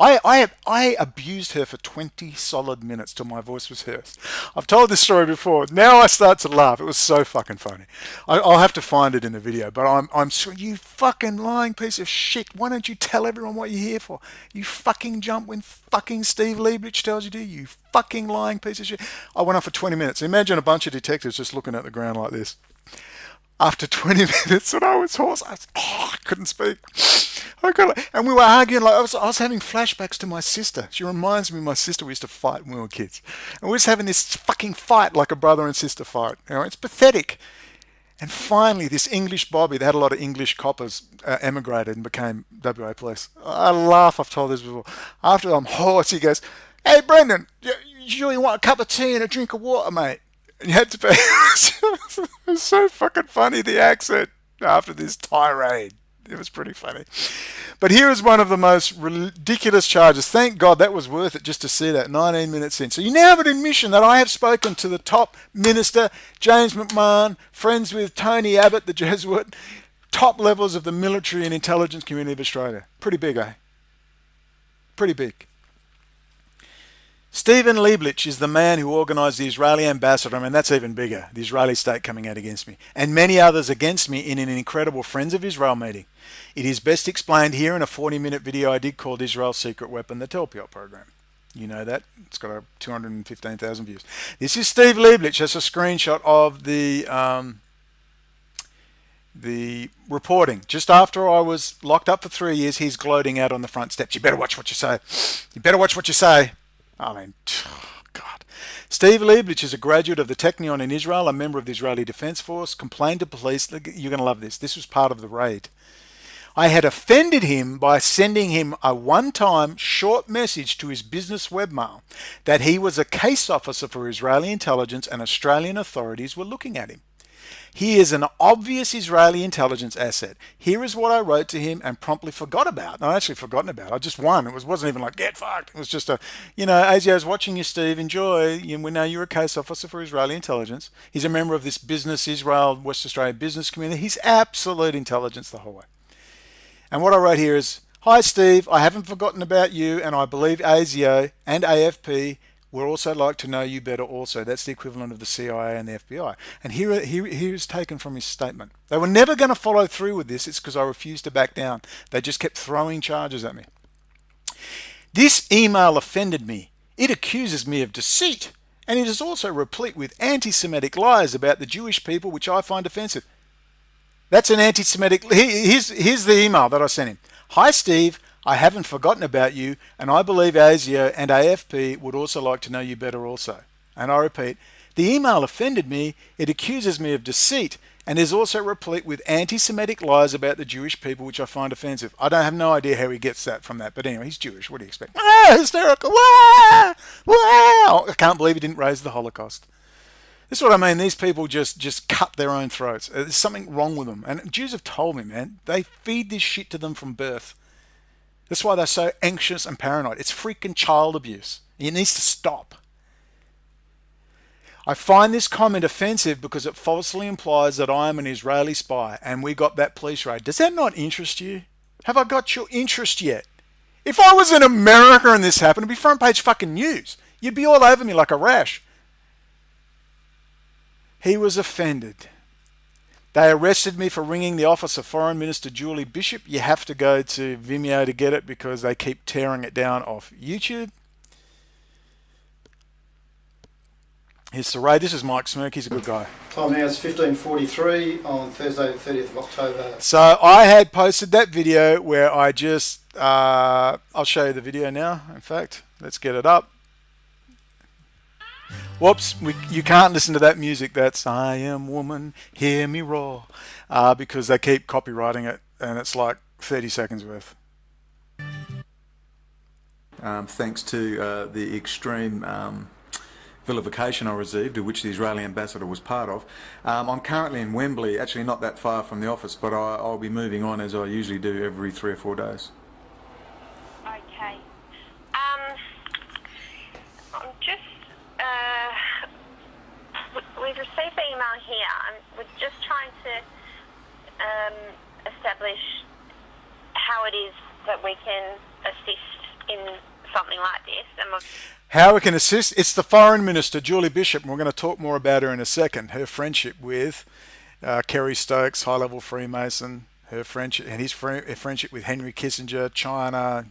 Speaker 1: I abused her for 20 solid minutes till my voice was hoarse. I've told this story before. Now I start to laugh. It was so fucking funny. I'll have to find it in the video, but I'm sure you fucking lying piece of shit. Why don't you tell everyone what you're here for? You fucking jump when fucking Steve Lieblich tells you to. You fucking lying piece of shit. I went on for 20 minutes. Imagine a bunch of detectives just looking at the ground like this. After 20 minutes and I was hoarse, I couldn't speak. And we were arguing like I was having flashbacks to my sister. She reminds me of my sister. We used to fight when we were kids. And we were just having this fucking fight like a brother and sister fight. You know, it's pathetic. And finally, this English Bobby, they had a lot of English coppers, emigrated and became WA police. I laugh, I've told this before. After I'm hoarse, he goes, hey, Brendon, you really want a cup of tea and a drink of water, mate? And you had to pay. It was so fucking funny, the accent after this tirade. It was pretty funny. But here is one of the most ridiculous charges. Thank God that was worth it just to see that 19 minutes in. So you now have an admission that I have spoken to the top minister, James McMahon, friends with Tony Abbott, the Jesuit, top levels of the military and intelligence community of Australia. Pretty big, eh? Pretty big. Stephen Lieblich is the man who organised the Israeli ambassador. I mean, that's even bigger. The Israeli state coming out against me. And many others against me in an incredible Friends of Israel meeting. It is best explained here in a 40-minute video I did called Israel's Secret Weapon, the Telpiot program. You know that. It's got 215,000 views. This is Steve Lieblich. That's a screenshot of the reporting. Just after I was locked up for 3 years, he's gloating out on the front steps. You better watch what you say. You better watch what you say. I mean, God. Steve Lieblich is a graduate of the Technion in Israel, a member of the Israeli Defense Force, complained to police. You're going to love this. This was part of the raid. I had offended him by sending him a one-time short message to his business webmail that he was a case officer for Israeli intelligence and Australian authorities were looking at him. He is an obvious Israeli intelligence asset. Here is what I wrote to him and promptly forgot about. I actually forgotten about it. I just won. It wasn't even like, get fucked. It was just ASIO's watching you, Steve. Enjoy. We know you're a case officer for Israeli intelligence. He's a member of this business, Israel, West Australia business community. He's absolute intelligence the whole way. And what I wrote here is, hi, Steve. I haven't forgotten about you, and I believe ASIO and AFP would also like to know you better also. That's the equivalent of the CIA and the FBI. And here is taken from his statement. They were never going to follow through with this. It's because I refused to back down. They just kept throwing charges at me. This email offended me. It accuses me of deceit. And it is also replete with anti-Semitic lies about the Jewish people, which I find offensive. That's an anti-Semitic... Here's the email that I sent him. Hi, Steve. I haven't forgotten about you, and I believe ASIO and AFP would also like to know you better also. And I repeat, the email offended me, it accuses me of deceit, and is also replete with anti-Semitic lies about the Jewish people, which I find offensive. I don't have no idea how he gets that from that, but anyway, he's Jewish. What do you expect? Ah, hysterical! Wow! Wow! I can't believe he didn't raise the Holocaust. This is what I mean. These people just cut their own throats. There's something wrong with them. And Jews have told me, man, they feed this shit to them from birth. That's why they're so anxious and paranoid. It's freaking child abuse. It needs to stop. I find this comment offensive because it falsely implies that I am an Israeli spy and we got that police raid. Does that not interest you? Have I got your interest yet? If I was in America and this happened, it'd be front page fucking news. You'd be all over me like a rash. He was offended. They arrested me for ringing the office of Foreign Minister Julie Bishop. You have to go to Vimeo to get it because they keep tearing it down off YouTube. Here's the raid. This is Mike Smirk. He's a good guy.
Speaker 4: Time now is 15:43 on Thursday the 30th of October.
Speaker 1: So I had posted that video where I just... I'll show you the video now, in fact. Let's get it up. Whoops, you can't listen to that music. That's I Am Woman, Hear Me Roar. Because they keep copywriting it, and it's like 30 seconds worth. Thanks to the extreme vilification I received, of which the Israeli ambassador was part of. I'm currently in Wembley, actually not that far from the office, but I'll be moving on as I usually do every 3 or 4 days.
Speaker 5: Okay. I'm just, we've received the email here and we're just trying to establish how it is that we can assist in something like this. And
Speaker 1: how we can assist? It's the Foreign Minister, Julie Bishop, and we're going to talk more about her in a second. Her friendship with Kerry Stokes, high-level Freemason, her friendship, and his friendship with Henry Kissinger, China,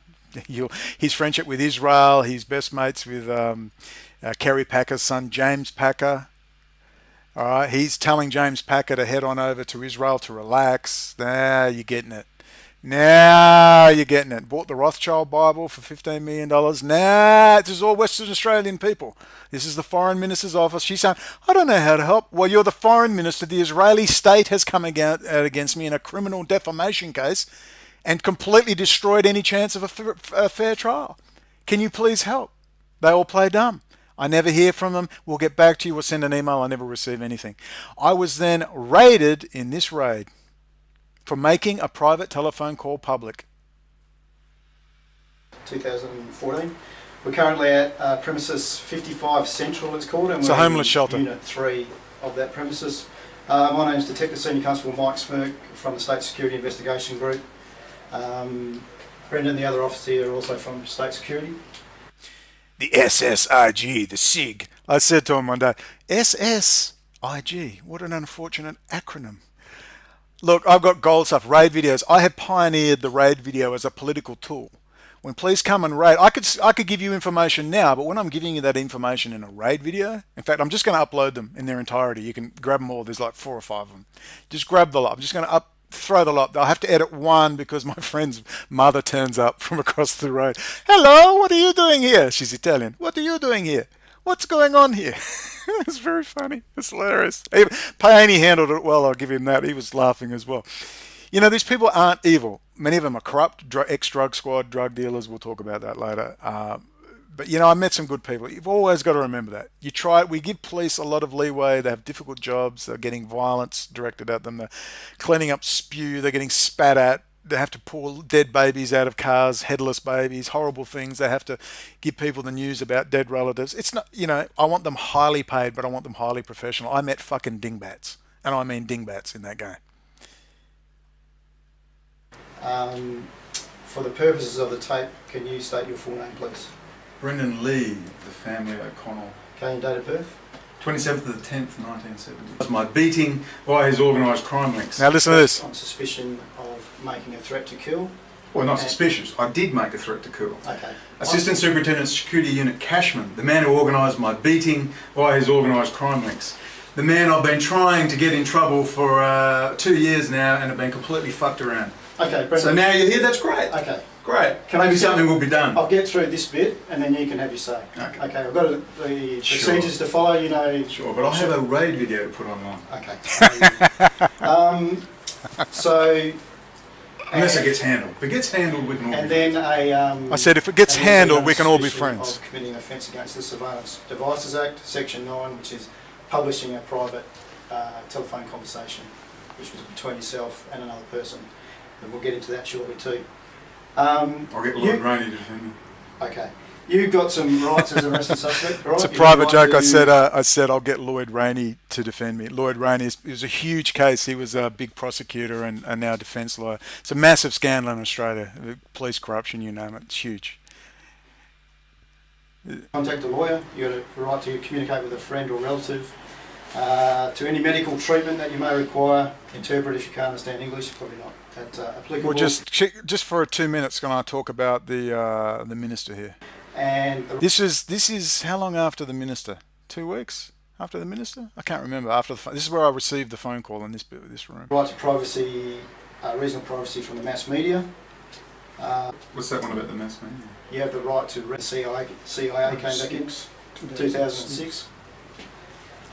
Speaker 1: his friendship with Israel, his best mates with Kerry Packer's son, James Packer. All right, he's telling James Packer to head on over to Israel to relax. Now you're getting it. Now you're getting it. Bought the Rothschild Bible for $15 million. Now this is all Western Australian people. This is the Foreign Minister's office. She's saying, I don't know how to help. Well, you're the Foreign Minister. The Israeli state has come out against me in a criminal defamation case and completely destroyed any chance of a fair trial. Can you please help? They all play dumb. I never hear from them. We'll get back to you. We'll send an email. I never receive anything. I was then raided in this raid for making a private telephone call public.
Speaker 4: 2014. We're currently at premises 55 Central, it's called, and
Speaker 1: it's a homeless shelter.
Speaker 4: Unit 3 of that premises. My name's Detective Senior Constable Mike Smirk from the State Security Investigation Group. Brendon, the other officer here, are also from State Security.
Speaker 1: The SSIG, the SIG. I said to him one day, SSIG, what an unfortunate acronym. Look, I've got gold stuff, raid videos. I have pioneered the raid video as a political tool. When police come and raid, I could give you information now, but when I'm giving you that information in a raid video, in fact, I'm just going to upload them in their entirety. You can grab them all. There's like 4 or 5 of them. Just grab the lot. I'm just going to throw the lot. I have to edit one because my friend's mother turns up from across the road. Hello, what are you doing here? She's Italian. What are you doing here? What's going on here? It's very funny. It's hilarious. Paini handled it well. I'll give him that. He was laughing as well. You know, these people aren't evil. Many of them are corrupt, ex-drug squad, drug dealers. We'll talk about that later. But, you know, I met some good people. You've always got to remember that. You try. We give police a lot of leeway. They have difficult jobs. They're getting violence directed at them. They're cleaning up spew. They're getting spat at. They have to pull dead babies out of cars, headless babies, horrible things. They have to give people the news about dead relatives. It's not, you know, I want them highly paid, but I want them highly professional. I met fucking dingbats. And I mean dingbats in that game.
Speaker 4: For the purposes of the tape, can you state your full name, please?
Speaker 1: Brendon Lee, the family O'Connell.
Speaker 4: Okay, your date of birth?
Speaker 1: 27th of the 10th, 1970. That's my beating by his organised crime links. Now listen to this.
Speaker 4: On suspicion of making a threat to kill.
Speaker 1: Well, not suspicious. I did make a threat to kill.
Speaker 4: Okay.
Speaker 1: Assistant Superintendent Security Unit Cashman, the man who organised my beating by his organised crime links. The man I've been trying to get in trouble for 2 years now and have been completely fucked around.
Speaker 4: Okay, Brendon.
Speaker 1: So now you're here, that's great.
Speaker 4: Okay.
Speaker 1: Great. Maybe something will be done.
Speaker 4: I'll get through this bit and then you can have your say.
Speaker 1: Okay.
Speaker 4: Okay, I've got the procedures to follow, you know.
Speaker 1: Sure, but I have a raid video to put online.
Speaker 4: Okay. So...
Speaker 1: Unless it gets handled. If it gets handled, we can all
Speaker 4: and
Speaker 1: be
Speaker 4: then
Speaker 1: friends. I said if it gets handled, we can all be friends.
Speaker 4: Of committing an offence against the Surveillance Devices Act, Section 9, which is publishing a private telephone conversation, which was between yourself and another person. And we'll get into that shortly too.
Speaker 3: I'll get Lloyd Rainey to defend me.
Speaker 4: Okay. You've got some rights as a arrested suspect, right?
Speaker 1: It's a
Speaker 4: You
Speaker 1: private
Speaker 4: have
Speaker 1: joke.
Speaker 4: to-
Speaker 1: I said I'll get Lloyd Rainey to defend me. Lloyd Rainey it was a huge case. He was a big prosecutor and now defence lawyer. It's a massive scandal in Australia. Police corruption, you name it. It's huge.
Speaker 4: Contact a lawyer. You've got a right to communicate with a friend or relative. To any medical treatment that you may require. Interpret if you can't understand English. Probably not that applicable.
Speaker 1: Well, just for 2 minutes, can I talk about the minister here?
Speaker 4: And
Speaker 1: This is how long after the minister? 2 weeks after the minister? I can't remember. This is where I received the phone call in this room.
Speaker 4: right to privacy, reasonable privacy from the mass media.
Speaker 3: What's that one about the mass media?
Speaker 4: You have the right to read CIA came back in 2006.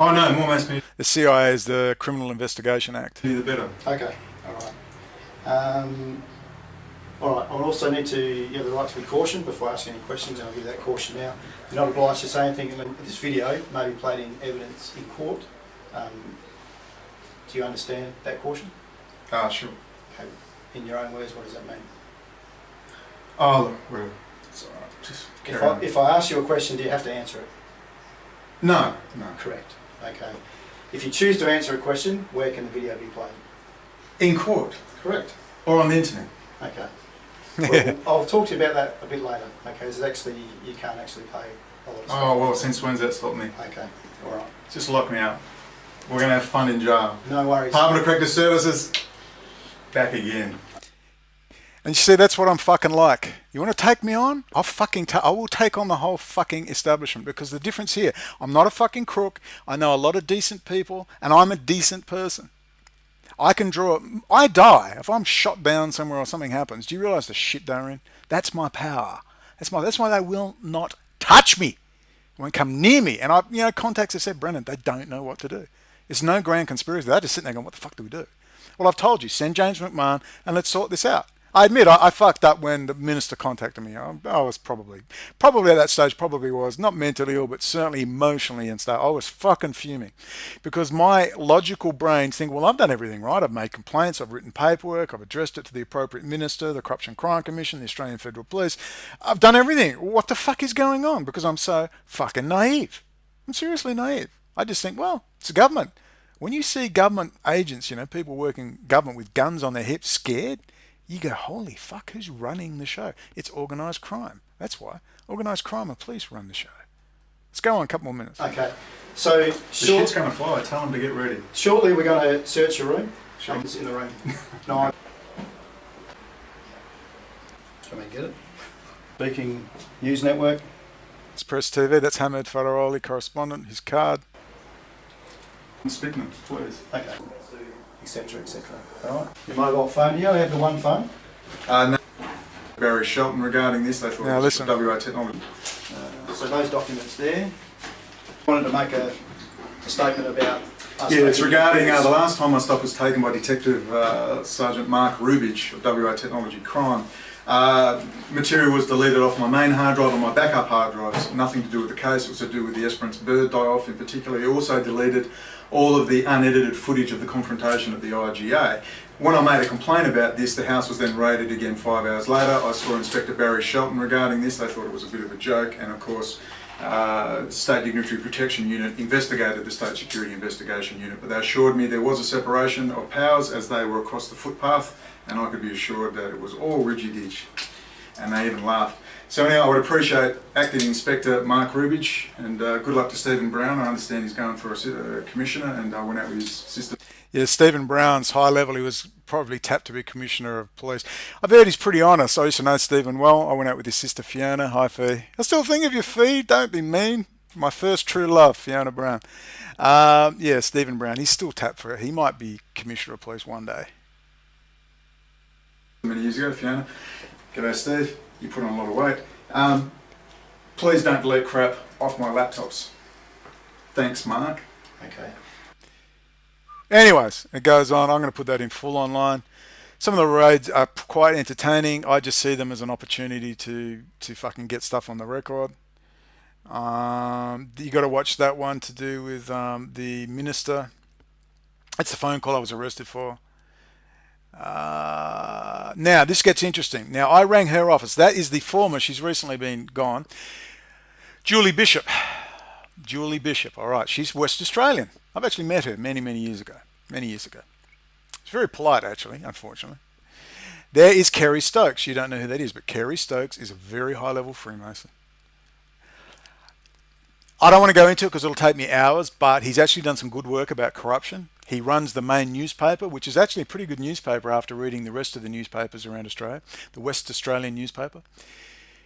Speaker 3: Oh no, more mass media.
Speaker 1: The CIA is the Criminal Investigation Act.
Speaker 3: The better.
Speaker 4: Okay, all right. All right, I'll also need to, you have the right to be cautioned before asking any questions, and I'll give that caution now. You're not obliged to say anything in this video, may be played in evidence in court. Do you understand that caution?
Speaker 3: Sure.
Speaker 4: Okay. In your own words, what does that mean?
Speaker 3: Oh, well, it's alright. Just carry on.
Speaker 4: If I ask you a question, do you have to answer it?
Speaker 3: No.
Speaker 4: Correct. Okay. If you choose to answer a question, where can the video be played?
Speaker 3: In court.
Speaker 4: Correct.
Speaker 3: Or on the internet.
Speaker 4: Okay. Well, I'll talk to you about that a bit later. Okay, there's actually, you can't actually pay a lot of stuff.
Speaker 3: Oh, well, since when's that stopped me?
Speaker 4: Okay, all right.
Speaker 3: Just lock me up. We're going to have fun in jail.
Speaker 4: No worries.
Speaker 3: Department of Corrective Services, back again.
Speaker 1: And you see, that's what I'm fucking like. You want to take me on? I will take on the whole fucking establishment, because the difference here, I'm not a fucking crook. I know a lot of decent people, and I'm a decent person. I die if I'm shot down somewhere or something happens. Do you realise the shit they're in? That's my power. That's why they will not touch me. They won't come near me. And contacts have said, Brendon, they don't know what to do. It's no grand conspiracy. They're just sitting there going, what the fuck do we do? Well, I've told you, send James McMahon and let's sort this out. I admit I fucked up when the minister contacted me. I was probably at that stage, was not mentally ill, but certainly emotionally and stuff. I was fucking fuming, because my logical brain think, well, I've done everything right. I've made complaints, I've written paperwork, I've addressed it to the appropriate minister, the Corruption Crime Commission, the Australian Federal Police. I've done everything. What the fuck is going on? Because I'm so fucking naive. I'm seriously naive. I just think, well, it's the government. When you see government agents, people working government with guns on their hips, scared, you go, holy fuck, who's running the show? It's organised crime. That's why. Organised crime and police run the show. Let's go on a couple more minutes.
Speaker 4: Okay, so
Speaker 3: The shit's going to fly. Tell them to get ready.
Speaker 4: shortly we're going to search your room.
Speaker 3: Sure.
Speaker 4: It's in the room. 9. Can we get it? Speaking News Network.
Speaker 1: It's Press TV. That's Hamed Fararoli, correspondent. His card.
Speaker 3: Speakman, please.
Speaker 4: Okay. Etc. All right. Your mobile phone. You only have the one phone.
Speaker 3: No. Barry Shelton regarding this. They thought
Speaker 1: Now
Speaker 3: it was
Speaker 1: listen.
Speaker 3: WA technology.
Speaker 4: So those documents there. Wanted to make a statement about. Us
Speaker 3: Yeah, it's
Speaker 4: taking
Speaker 3: regarding
Speaker 4: pictures.
Speaker 3: the last time my stuff was taken by Detective Sergeant Mark Rubich of WA Technology Crime. Material was deleted off my main hard drive and my backup hard drives. Nothing to do with the case. It was to do with the Esperance bird die-off in particular. He also deleted all of the unedited footage of the confrontation at the IGA. When I made a complaint about this, the house was then raided again 5 hours later. I saw Inspector Barry Shelton regarding this. They thought it was a bit of a joke, and of course State Dignitary Protection Unit investigated the State Security Investigation Unit, but they assured me there was a separation of powers as they were across the footpath, and I could be assured that it was all ridgy-ditch, and they even laughed. So anyhow, I would appreciate Acting Inspector Mark Rubich, and good luck to Stephen Brown. I understand he's going for a commissioner, and I went out with his sister.
Speaker 1: Yeah, Stephen Brown's high level. He was probably tapped to be Commissioner of Police. I've heard he's pretty honest. I used to know Stephen well. I went out with his sister Fiona. Hi, Fee. I still think of you, Fee. Don't be mean. My first true love, Fiona Brown. Yeah, Stephen Brown. He's still tapped for it. He might be Commissioner of Police one day.
Speaker 3: Many years ago, Fiona. G'day, Steve. You put on a lot of weight. Please don't delete crap off my laptops. Thanks, Mark.
Speaker 4: Okay.
Speaker 1: Anyways, it goes on. I'm going to put that in full online. Some of the raids are quite entertaining. I just see them as an opportunity to fucking get stuff on the record. You got to watch that one to do with the minister. It's the phone call I was arrested for. Now, this gets interesting. Now, I rang her office. That is the former, she's recently been gone, Julie Bishop. Julie Bishop, all right. She's West Australian. I've actually met her many, many years ago. Many years ago. She's very polite, actually, unfortunately. There is Kerry Stokes. You don't know who that is, but Kerry Stokes is a very high-level Freemason. I don't want to go into it because it'll take me hours, but he's actually done some good work about corruption. He runs the main newspaper, which is actually a pretty good newspaper after reading the rest of the newspapers around Australia, the West Australian newspaper.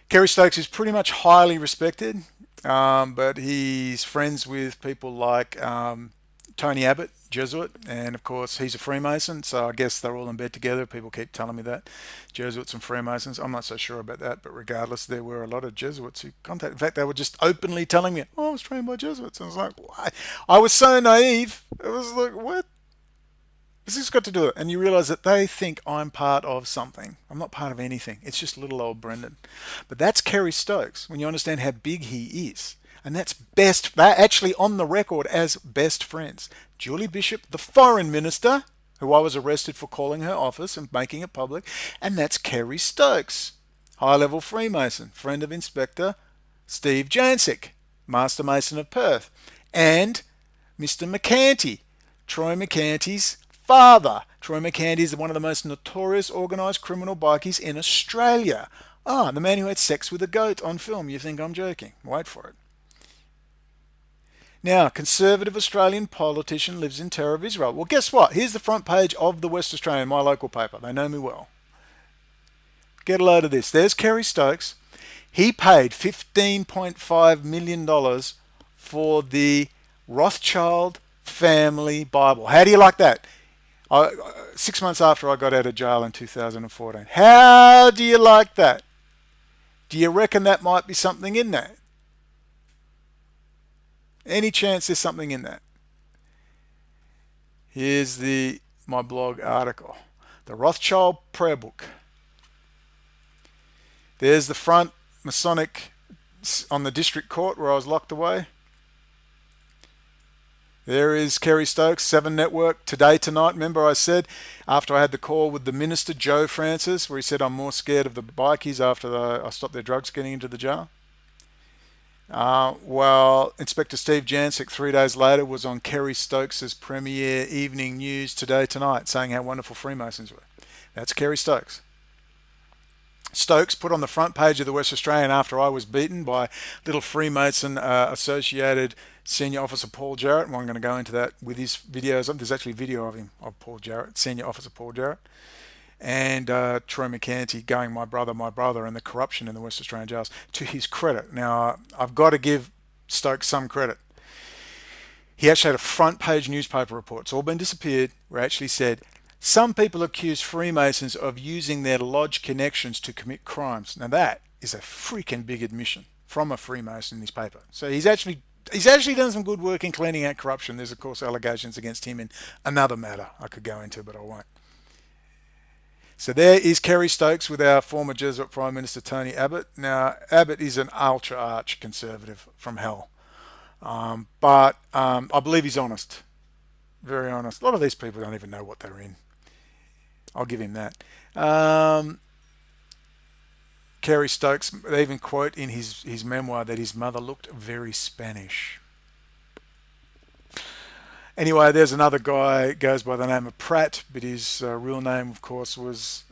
Speaker 1: Kerry Stokes is pretty much highly respected, but he's friends with people like Tony Abbott, Jesuit, and of course he's a Freemason, so I guess they're all in bed together. People keep telling me that, Jesuits and Freemasons. I'm not so sure about that, but regardless, there were a lot of Jesuits who contacted. In fact, they were just openly telling me, oh, I was trained by Jesuits. And I was like, why? I was so naive. It was like, what? What's this got to do with it? And you realize that they think I'm part of something. I'm not part of anything. It's just little old Brendon. But that's Kerry Stokes, when you understand how big he is. And that's best, they're actually on the record as best friends. Julie Bishop, the foreign minister, who I was arrested for calling her office and making it public, and that's Kerry Stokes, high-level Freemason, friend of Inspector Steve Jancic, Master Mason of Perth, and Mr. McCanty, Troy McCanty's father. Troy McCanty is one of the most notorious organised criminal bikies in Australia. Ah, the man who had sex with a goat on film. You think I'm joking? Wait for it. Now, conservative Australian politician lives in terror of Israel. Well, guess what? Here's the front page of the West Australian, my local paper. They know me well. Get a load of this. There's Kerry Stokes. He paid $15.5 million for the Rothschild family Bible. How do you like that? 6 months after I got out of jail in 2014. How do you like that? Do you reckon that might be something in that? Any chance there's something in that? Here's my blog article. The Rothschild Prayer Book. There's the front Masonic on the district court where I was locked away. There is Kerry Stokes, 7 Network, Today Tonight. Remember I said after I had the call with the minister, Joe Francis, where he said I'm more scared of the bikies after I stopped their drugs getting into the jail. Well, Inspector Steve Jancic 3 days later was on Kerry Stokes' premiere evening news Today Tonight saying how wonderful Freemasons were. That's Kerry Stokes. Stokes put on the front page of the West Australian after I was beaten by little Freemason associated Senior Officer Paul Jarrett. And I'm going to go into that with his videos. There's actually a video of him, of Paul Jarrett, Senior Officer Paul Jarrett. And Troy McCanty going my brother, and the corruption in the West Australian jails. To his credit. Now, I've got to give Stokes some credit. He actually had a front page newspaper report. It's all been disappeared, where it actually said, some people accuse Freemasons of using their lodge connections to commit crimes. Now that is a freaking big admission from a Freemason in his paper. So he's actually done some good work in cleaning out corruption. There's of course allegations against him in another matter I could go into, but I won't. So there is Kerry Stokes with our former Jesuit Prime Minister Tony Abbott. Now Abbott is an ultra arch conservative from hell, but I believe he's honest, very honest. A lot of these people don't even know what they're in. I'll give him that. Kerry Stokes, they even quote in his memoir that his mother looked very Spanish. Anyway, there's another guy, goes by the name of Pratt, but his real name, of course, was...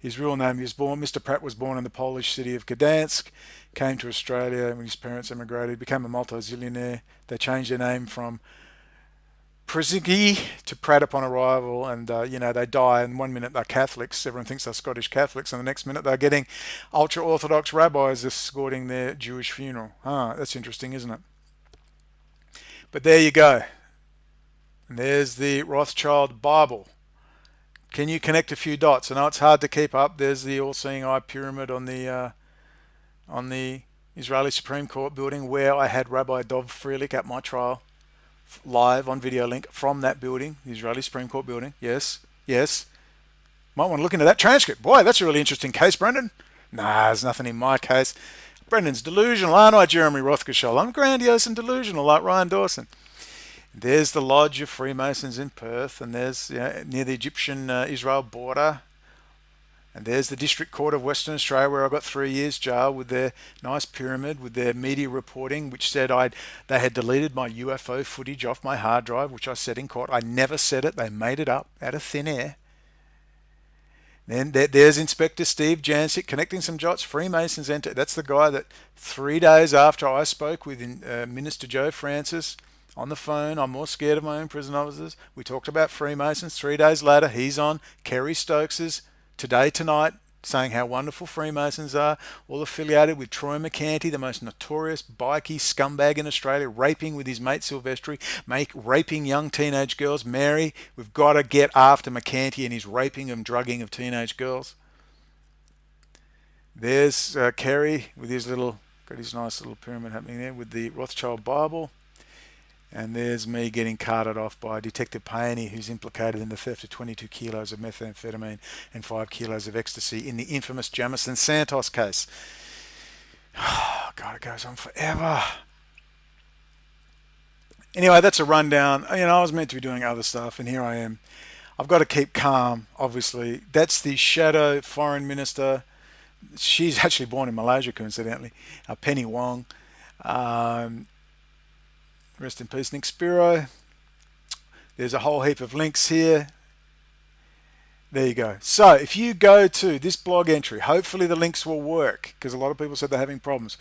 Speaker 1: Mr. Pratt was born in the Polish city of Gdansk, came to Australia when his parents emigrated, became a multi-zillionaire. They changed their name from Przigi to Pratt upon arrival, and they die, and 1 minute they're Catholics, everyone thinks they're Scottish Catholics, and the next minute they're getting ultra-Orthodox rabbis escorting their Jewish funeral. That's interesting, isn't it? But there you go. And there's the Rothschild Bible. Can you connect a few dots? I know it's hard to keep up. There's the all-seeing eye pyramid on the Israeli Supreme Court building, where I had Rabbi Dov Freilich at my trial, live on video link from that building, the Israeli Supreme Court building. Yes. Might want to look into that transcript. Boy, that's a really interesting case, Brendon. Nah, there's nothing in my case. Brendon's delusional, aren't I, Jeremy Rothgershall? I'm grandiose and delusional like Ryan Dawson. There's the Lodge of Freemasons in Perth, and there's near the Egyptian-Israel border. And there's the District Court of Western Australia, where I got 3 years jail with their nice pyramid, with their media reporting, which said they had deleted my UFO footage off my hard drive, which I said in court. I never said it. They made it up out of thin air. Then there's Inspector Steve Jancic connecting some dots. Freemasons enter. That's the guy that 3 days after I spoke with Minister Joe Francis on the phone, I'm more scared of my own prison officers. We talked about Freemasons. 3 days later, he's on Kerry Stokes's Today Tonight, saying how wonderful Freemasons are, all affiliated with Troy McCanty, the most notorious bikie scumbag in Australia, raping with his mate Silvestri, raping young teenage girls. Mary, we've got to get after McCanty and his raping and drugging of teenage girls. There's Kerry with got his nice little pyramid happening there with the Rothschild Bible. And there's me getting carted off by Detective Paine, who's implicated in the theft of 22 kilos of methamphetamine and 5 kilos of ecstasy in the infamous Jamison Santos case. Oh, God, it goes on forever. Anyway, that's a rundown. I was meant to be doing other stuff, and here I am. I've got to keep calm, obviously. That's the shadow foreign minister. She's actually born in Malaysia, coincidentally. Penny Wong. Rest in peace, Nick Spiro. There's a whole heap of links here. There you go. So if you go to this blog entry, hopefully the links will work, because a lot of people said they're having problems.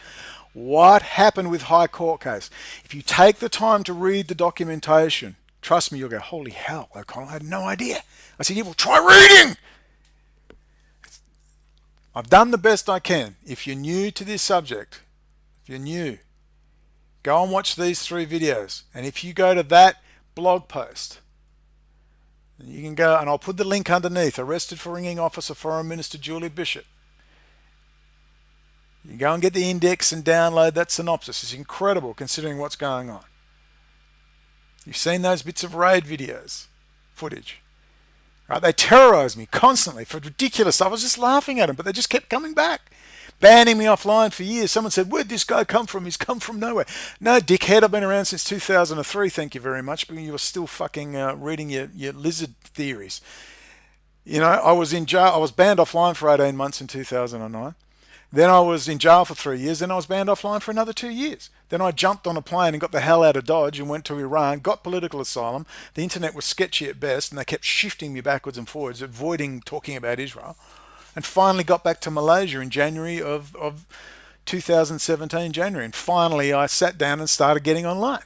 Speaker 1: What happened with High Court case? If you take the time to read the documentation, trust me, you'll go, holy hell, O'Connell, I had no idea. I said, yeah, well, try reading. I've done the best I can. If you're new to this subject, go and watch these 3 videos. And if you go to that blog post, you can go, and I'll put the link underneath, arrested for ringing Officer Foreign Minister Julie Bishop. You can go and get the index and download that synopsis. It's incredible considering what's going on. You've seen those bits of raid footage. Right? They terrorized me constantly for ridiculous stuff. I was just laughing at them, but they just kept coming back. Banning me offline for years. Someone said, where'd this guy come from? He's come from nowhere. No, dickhead, I've been around since 2003, thank you very much, but you were still fucking reading your lizard theories. I was in jail. I was banned offline for 18 months in 2009. Then I was in jail for 3 years. Then I was banned offline for another 2 years. Then I jumped on a plane and got the hell out of Dodge and went to Iran, got political asylum. The internet was sketchy at best, and they kept shifting me backwards and forwards, avoiding talking about Israel. And finally got back to Malaysia in January of 2017, January. And finally I sat down and started getting online.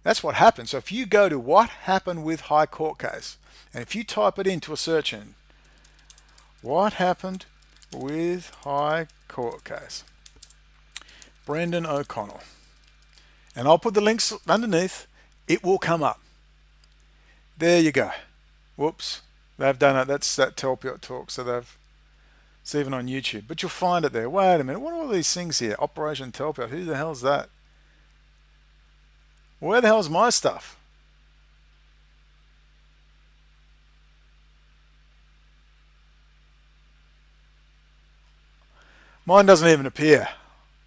Speaker 1: That's what happened. So if you go to what happened with High Court case, and if you type it into a search engine, what happened with High Court case, Brendon O'Connell, and I'll put the links underneath, it will come up. There you go. Whoops. They've done it. That's that Telpiot talk. So it's even on YouTube. But you'll find it there. Wait a minute. What are all these things here? Operation Telpiot. Who the hell's that? Where the hell's my stuff? Mine doesn't even appear.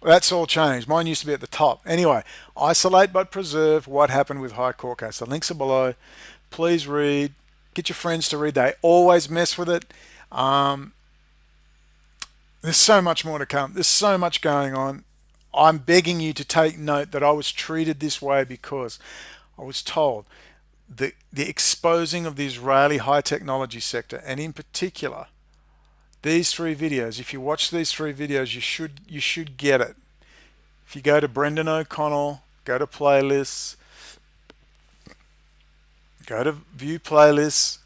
Speaker 1: That's all changed. Mine used to be at the top. Anyway, isolate but preserve what happened with High Court case. The links are below. Please read. Get your friends to read. They always mess with it. There's so much more to come. There's so much going on. I'm begging you to take note that I was treated this way because I was told the exposing of the Israeli high technology sector, and in particular, these 3 videos. If you watch these 3 videos, you should get it. If you go to Brendon O'Connell, go to playlists, go to view playlists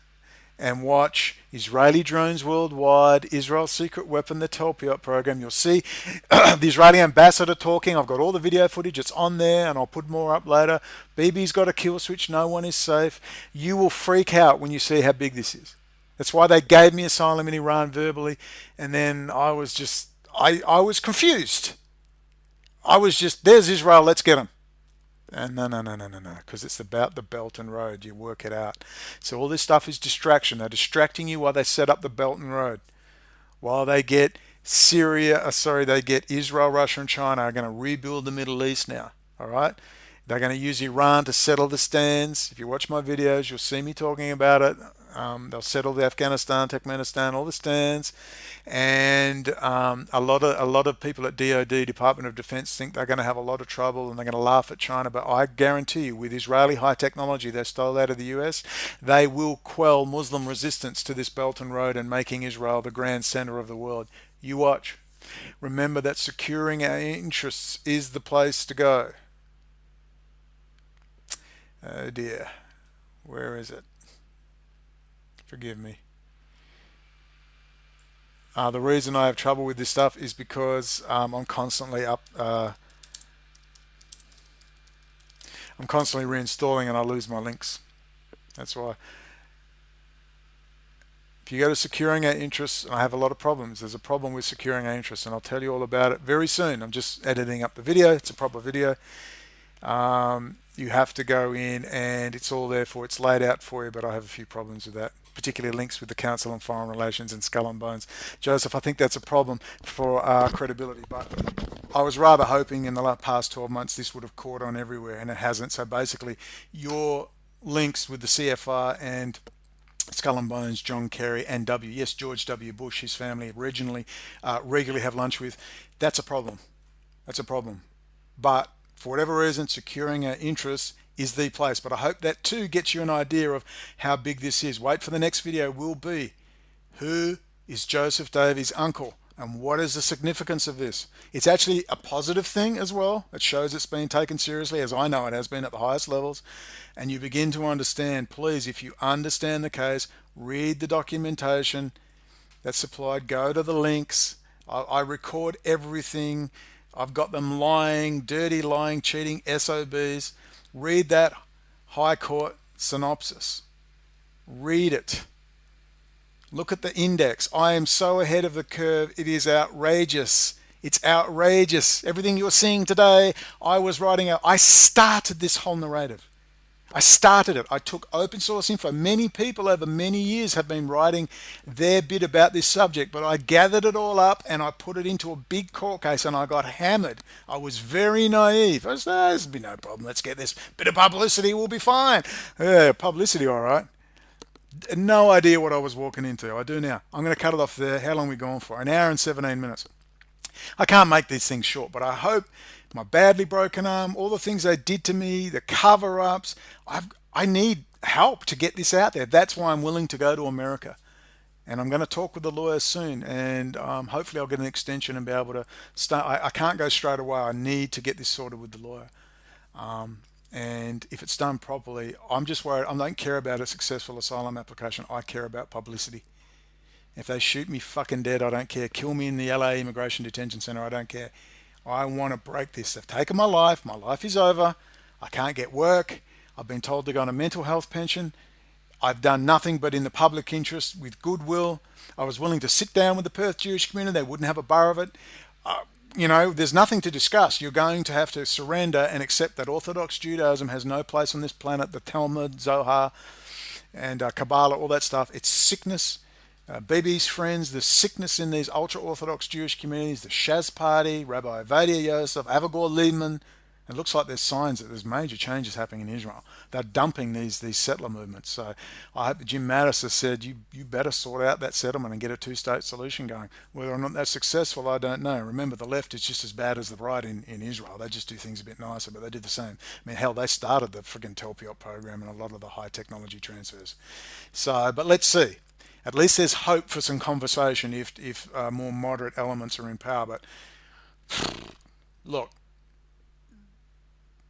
Speaker 1: and watch Israeli drones worldwide, Israel's secret weapon, the Telpiot program. You'll see the Israeli ambassador talking. I've got all the video footage. It's on there, and I'll put more up later. Bibi's got a kill switch. No one is safe. You will freak out when you see how big this is. That's why they gave me asylum in Iran verbally, and then I was just, I was confused. I was just, there's Israel, let's get them. And no, because it's about the Belt and Road. You work it out. So all this stuff is distraction. They're distracting you while they set up the Belt and Road. While they get they get Israel, Russia, and China are going to rebuild the Middle East now. All right? They're going to use Iran to settle the stands. If you watch my videos, you'll see me talking about it. They'll settle the Afghanistan, Turkmenistan, all the stands, and a lot of people at DoD, Department of Defense, think they're going to have a lot of trouble and they're going to laugh at China. But I guarantee you, with Israeli high technology they stole out of the US, they will quell Muslim resistance to this Belt and Road and making Israel the grand center of the world. You watch. Remember that securing our interests is the place to go. Oh dear, where is it? Forgive me. The reason I have trouble with this stuff is because I'm constantly I'm constantly reinstalling and I lose my links. That's why. If you go to securing our interests, I have a lot of problems. There's a problem with securing our interests, and I'll tell you all about it very soon. I'm just editing up the video. It's a proper video. You have to go in and it's all there for, it's laid out for you, but I have a few problems with that, particularly links with the Council on Foreign Relations and Skull and Bones. Joseph, I think that's a problem for credibility, but I was rather hoping in the past 12 months this would have caught on everywhere, and it hasn't. So basically, your links with the CFR and Skull and Bones, John Kerry and yes, George W. Bush, his family originally regularly have lunch with, that's a problem. That's a problem. But for whatever reason, securing our interests is the place. But I hope that too gets you an idea of how big this is. Wait for the next video will be, who is Joseph Davies' uncle? And what is the significance of this? It's actually a positive thing as well. It shows it's being taken seriously, as I know it has been at the highest levels. And you begin to understand, please, if you understand the case, read the documentation that's supplied, go to the links. I record everything. I've got them lying, dirty, lying, cheating SOBs. Read that High Court synopsis. Read it. Look at the index. I am so ahead of the curve. It is outrageous. It's outrageous. Everything you're seeing today, I was writing out. I started this whole narrative. I started it. I took open source info. Many people over many years have been writing their bit about this subject, but I gathered it all up and I put it into a big court case and I got hammered. I was very naive. I said, there'll be no problem. Let's get this bit of publicity. We'll be fine. Yeah, publicity, all right. No idea what I was walking into. I do now. I'm going to cut it off there. How long are we going for? An hour and 17 minutes. I can't make these things short, but I hope my badly broken arm, all the things they did to me, the cover-ups, I need help to get this out there. That's why I'm willing to go to America. And I'm going to talk with the lawyers soon, and hopefully I'll get an extension and be able to start. I can't go straight away. I need to get this sorted with the lawyer. And if it's done properly, I'm just worried. I don't care about a successful asylum application. I care about publicity. If they shoot me fucking dead, I don't care. Kill me in the LA Immigration Detention Center, I don't care. I want to break this. They've taken my life. My life is over. I can't get work. I've been told to go on a mental health pension. I've done nothing but in the public interest with goodwill. I was willing to sit down with the Perth Jewish community. They wouldn't have a bar of it. You know, there's nothing to discuss. You're going to have to surrender and accept that Orthodox Judaism has no place on this planet. The Talmud, Zohar, and Kabbalah, all that stuff. It's sickness. Bibi's friends, the sickness in these ultra-Orthodox Jewish communities, the Shaz Party, Rabbi Vadia Yosef, Avigdor Lieberman. It looks like there's signs that there's major changes happening in Israel. They're dumping these settler movements. So I hope Jim Mattis has said, you better sort out that settlement and get a two-state solution going. Whether or not that's successful, I don't know. Remember, the left is just as bad as the right in Israel. They just do things a bit nicer, but they do the same. I mean, hell, they started the friggin' Telpiot program and a lot of the high technology transfers. So, but let's see. At least there's hope for some conversation if more moderate elements are in power. But look,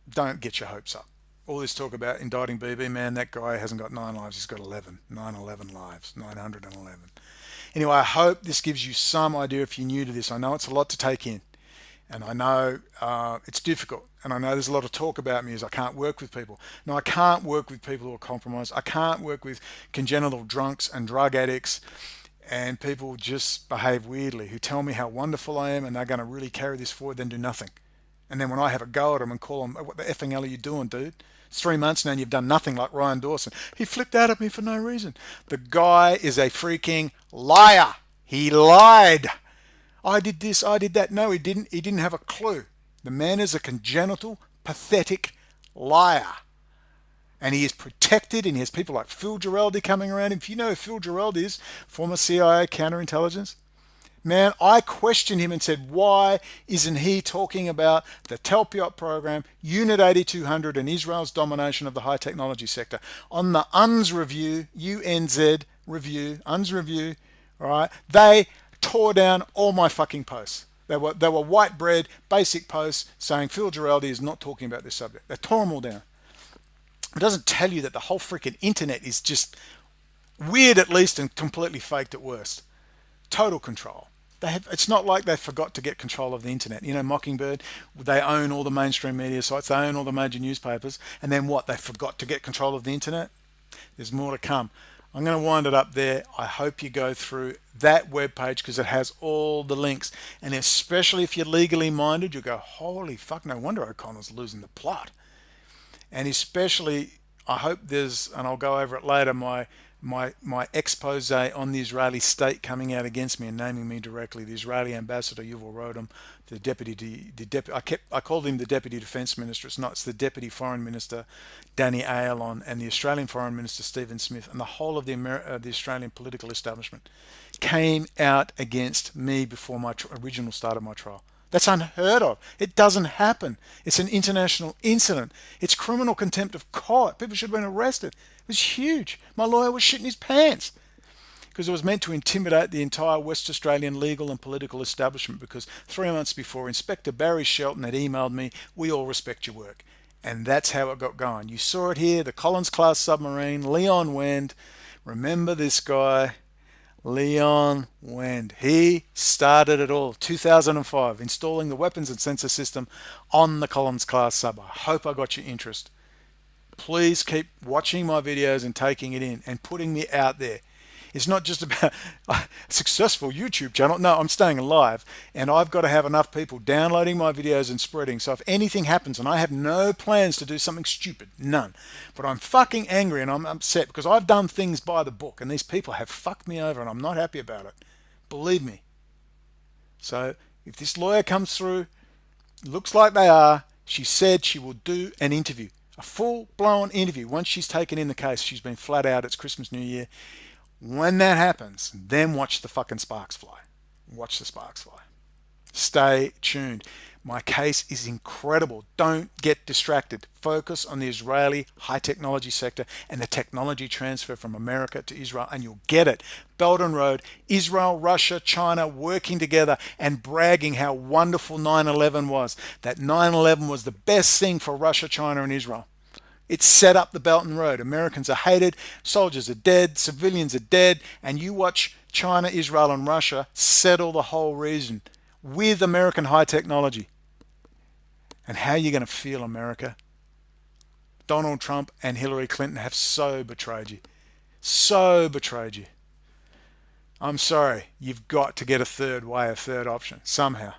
Speaker 1: don't get your hopes up. All this talk about indicting BB, man, that guy hasn't got 9 lives, he's got 11. 911 lives, 911. Anyway, I hope this gives you some idea if you're new to this. I know it's a lot to take in, and I know it's difficult, and I know there's a lot of talk about me as I can't work with people. No, I can't work with people who are compromised. I can't work with congenital drunks and drug addicts and people who just behave weirdly, who tell me how wonderful I am and they're going to really carry this forward, then do nothing. And then when I have a go at them and call them, what the effing hell are you doing, dude? It's 3 months now and you've done nothing, like Ryan Dawson. He flipped out at me for no reason. The guy is a freaking liar. He lied. I did this, I did that. No, he didn't. He didn't have a clue. The man is a congenital, pathetic liar. And he is protected, and he has people like Phil Giraldi coming around him. If you know who Phil Giraldi is, former CIA counterintelligence, man, I questioned him and said, why isn't he talking about the Telpiot program, Unit 8200, and Israel's domination of the high technology sector? On the UNZ review, UNZ review, UNZ review, all right, they tore down all my fucking posts. They were white bread, basic posts saying Phil Giraldi is not talking about this subject. They tore them all down. It doesn't tell you that the whole freaking internet is just weird at least and completely faked at worst. Total control. It's not like they forgot to get control of the internet. You know, Mockingbird, they own all the mainstream media sites, they own all the major newspapers, and then what? They forgot to get control of the internet? There's more to come. I'm going to wind it up there. I hope you go through that webpage because it has all the links. And especially if you're legally minded, you go, holy fuck, no wonder O'Connor's losing the plot. And especially, I hope there's, and I'll go over it later, my expose on the Israeli state coming out against me and naming me directly. The Israeli ambassador Yuval Rodom, I called him the deputy defense minister. It's not. It's the deputy foreign minister Danny Ayalon and the Australian foreign minister Stephen Smith and the whole of the Australian political establishment came out against me before my original start of my trial. That's unheard of. It doesn't happen. It's an international incident. It's criminal contempt of court. People should have been arrested. It was huge. My lawyer was shitting his pants because it was meant to intimidate the entire West Australian legal and political establishment because 3 months before, Inspector Barry Shelton had emailed me, we all respect your work. And that's how it got going. You saw it here, the Collins-class submarine, Leon Wend. Remember this guy, Leon Wend. He started it all, 2005, installing the weapons and sensor system on the Collins-class sub. I hope I got your interest. Please keep watching my videos and taking it in and putting me out there. It's not just about a successful YouTube channel. No, I'm staying alive and I've got to have enough people downloading my videos and spreading. So if anything happens, and I have no plans to do something stupid, none, but I'm fucking angry and I'm upset because I've done things by the book and these people have fucked me over and I'm not happy about it. Believe me. So if this lawyer comes through, looks like they are, she said she will do an interview. A full-blown interview. Once she's taken in the case, she's been flat out. It's Christmas, New Year. When that happens, then watch the fucking sparks fly. Watch the sparks fly. Stay tuned. My case is incredible. Don't get distracted. Focus on the Israeli high technology sector and the technology transfer from America to Israel, and you'll get it. Belt and Road, Israel, Russia, China working together and bragging how wonderful 9/11 was. That 9/11 was the best thing for Russia, China, and Israel. It set up the Belt and Road. Americans are hated, soldiers are dead, civilians are dead, and you watch China, Israel, and Russia settle the whole region with American high technology. And how are you going to feel, America? Donald Trump and Hillary Clinton have so betrayed you. So betrayed you. I'm sorry. You've got to get a third way, a third option, somehow.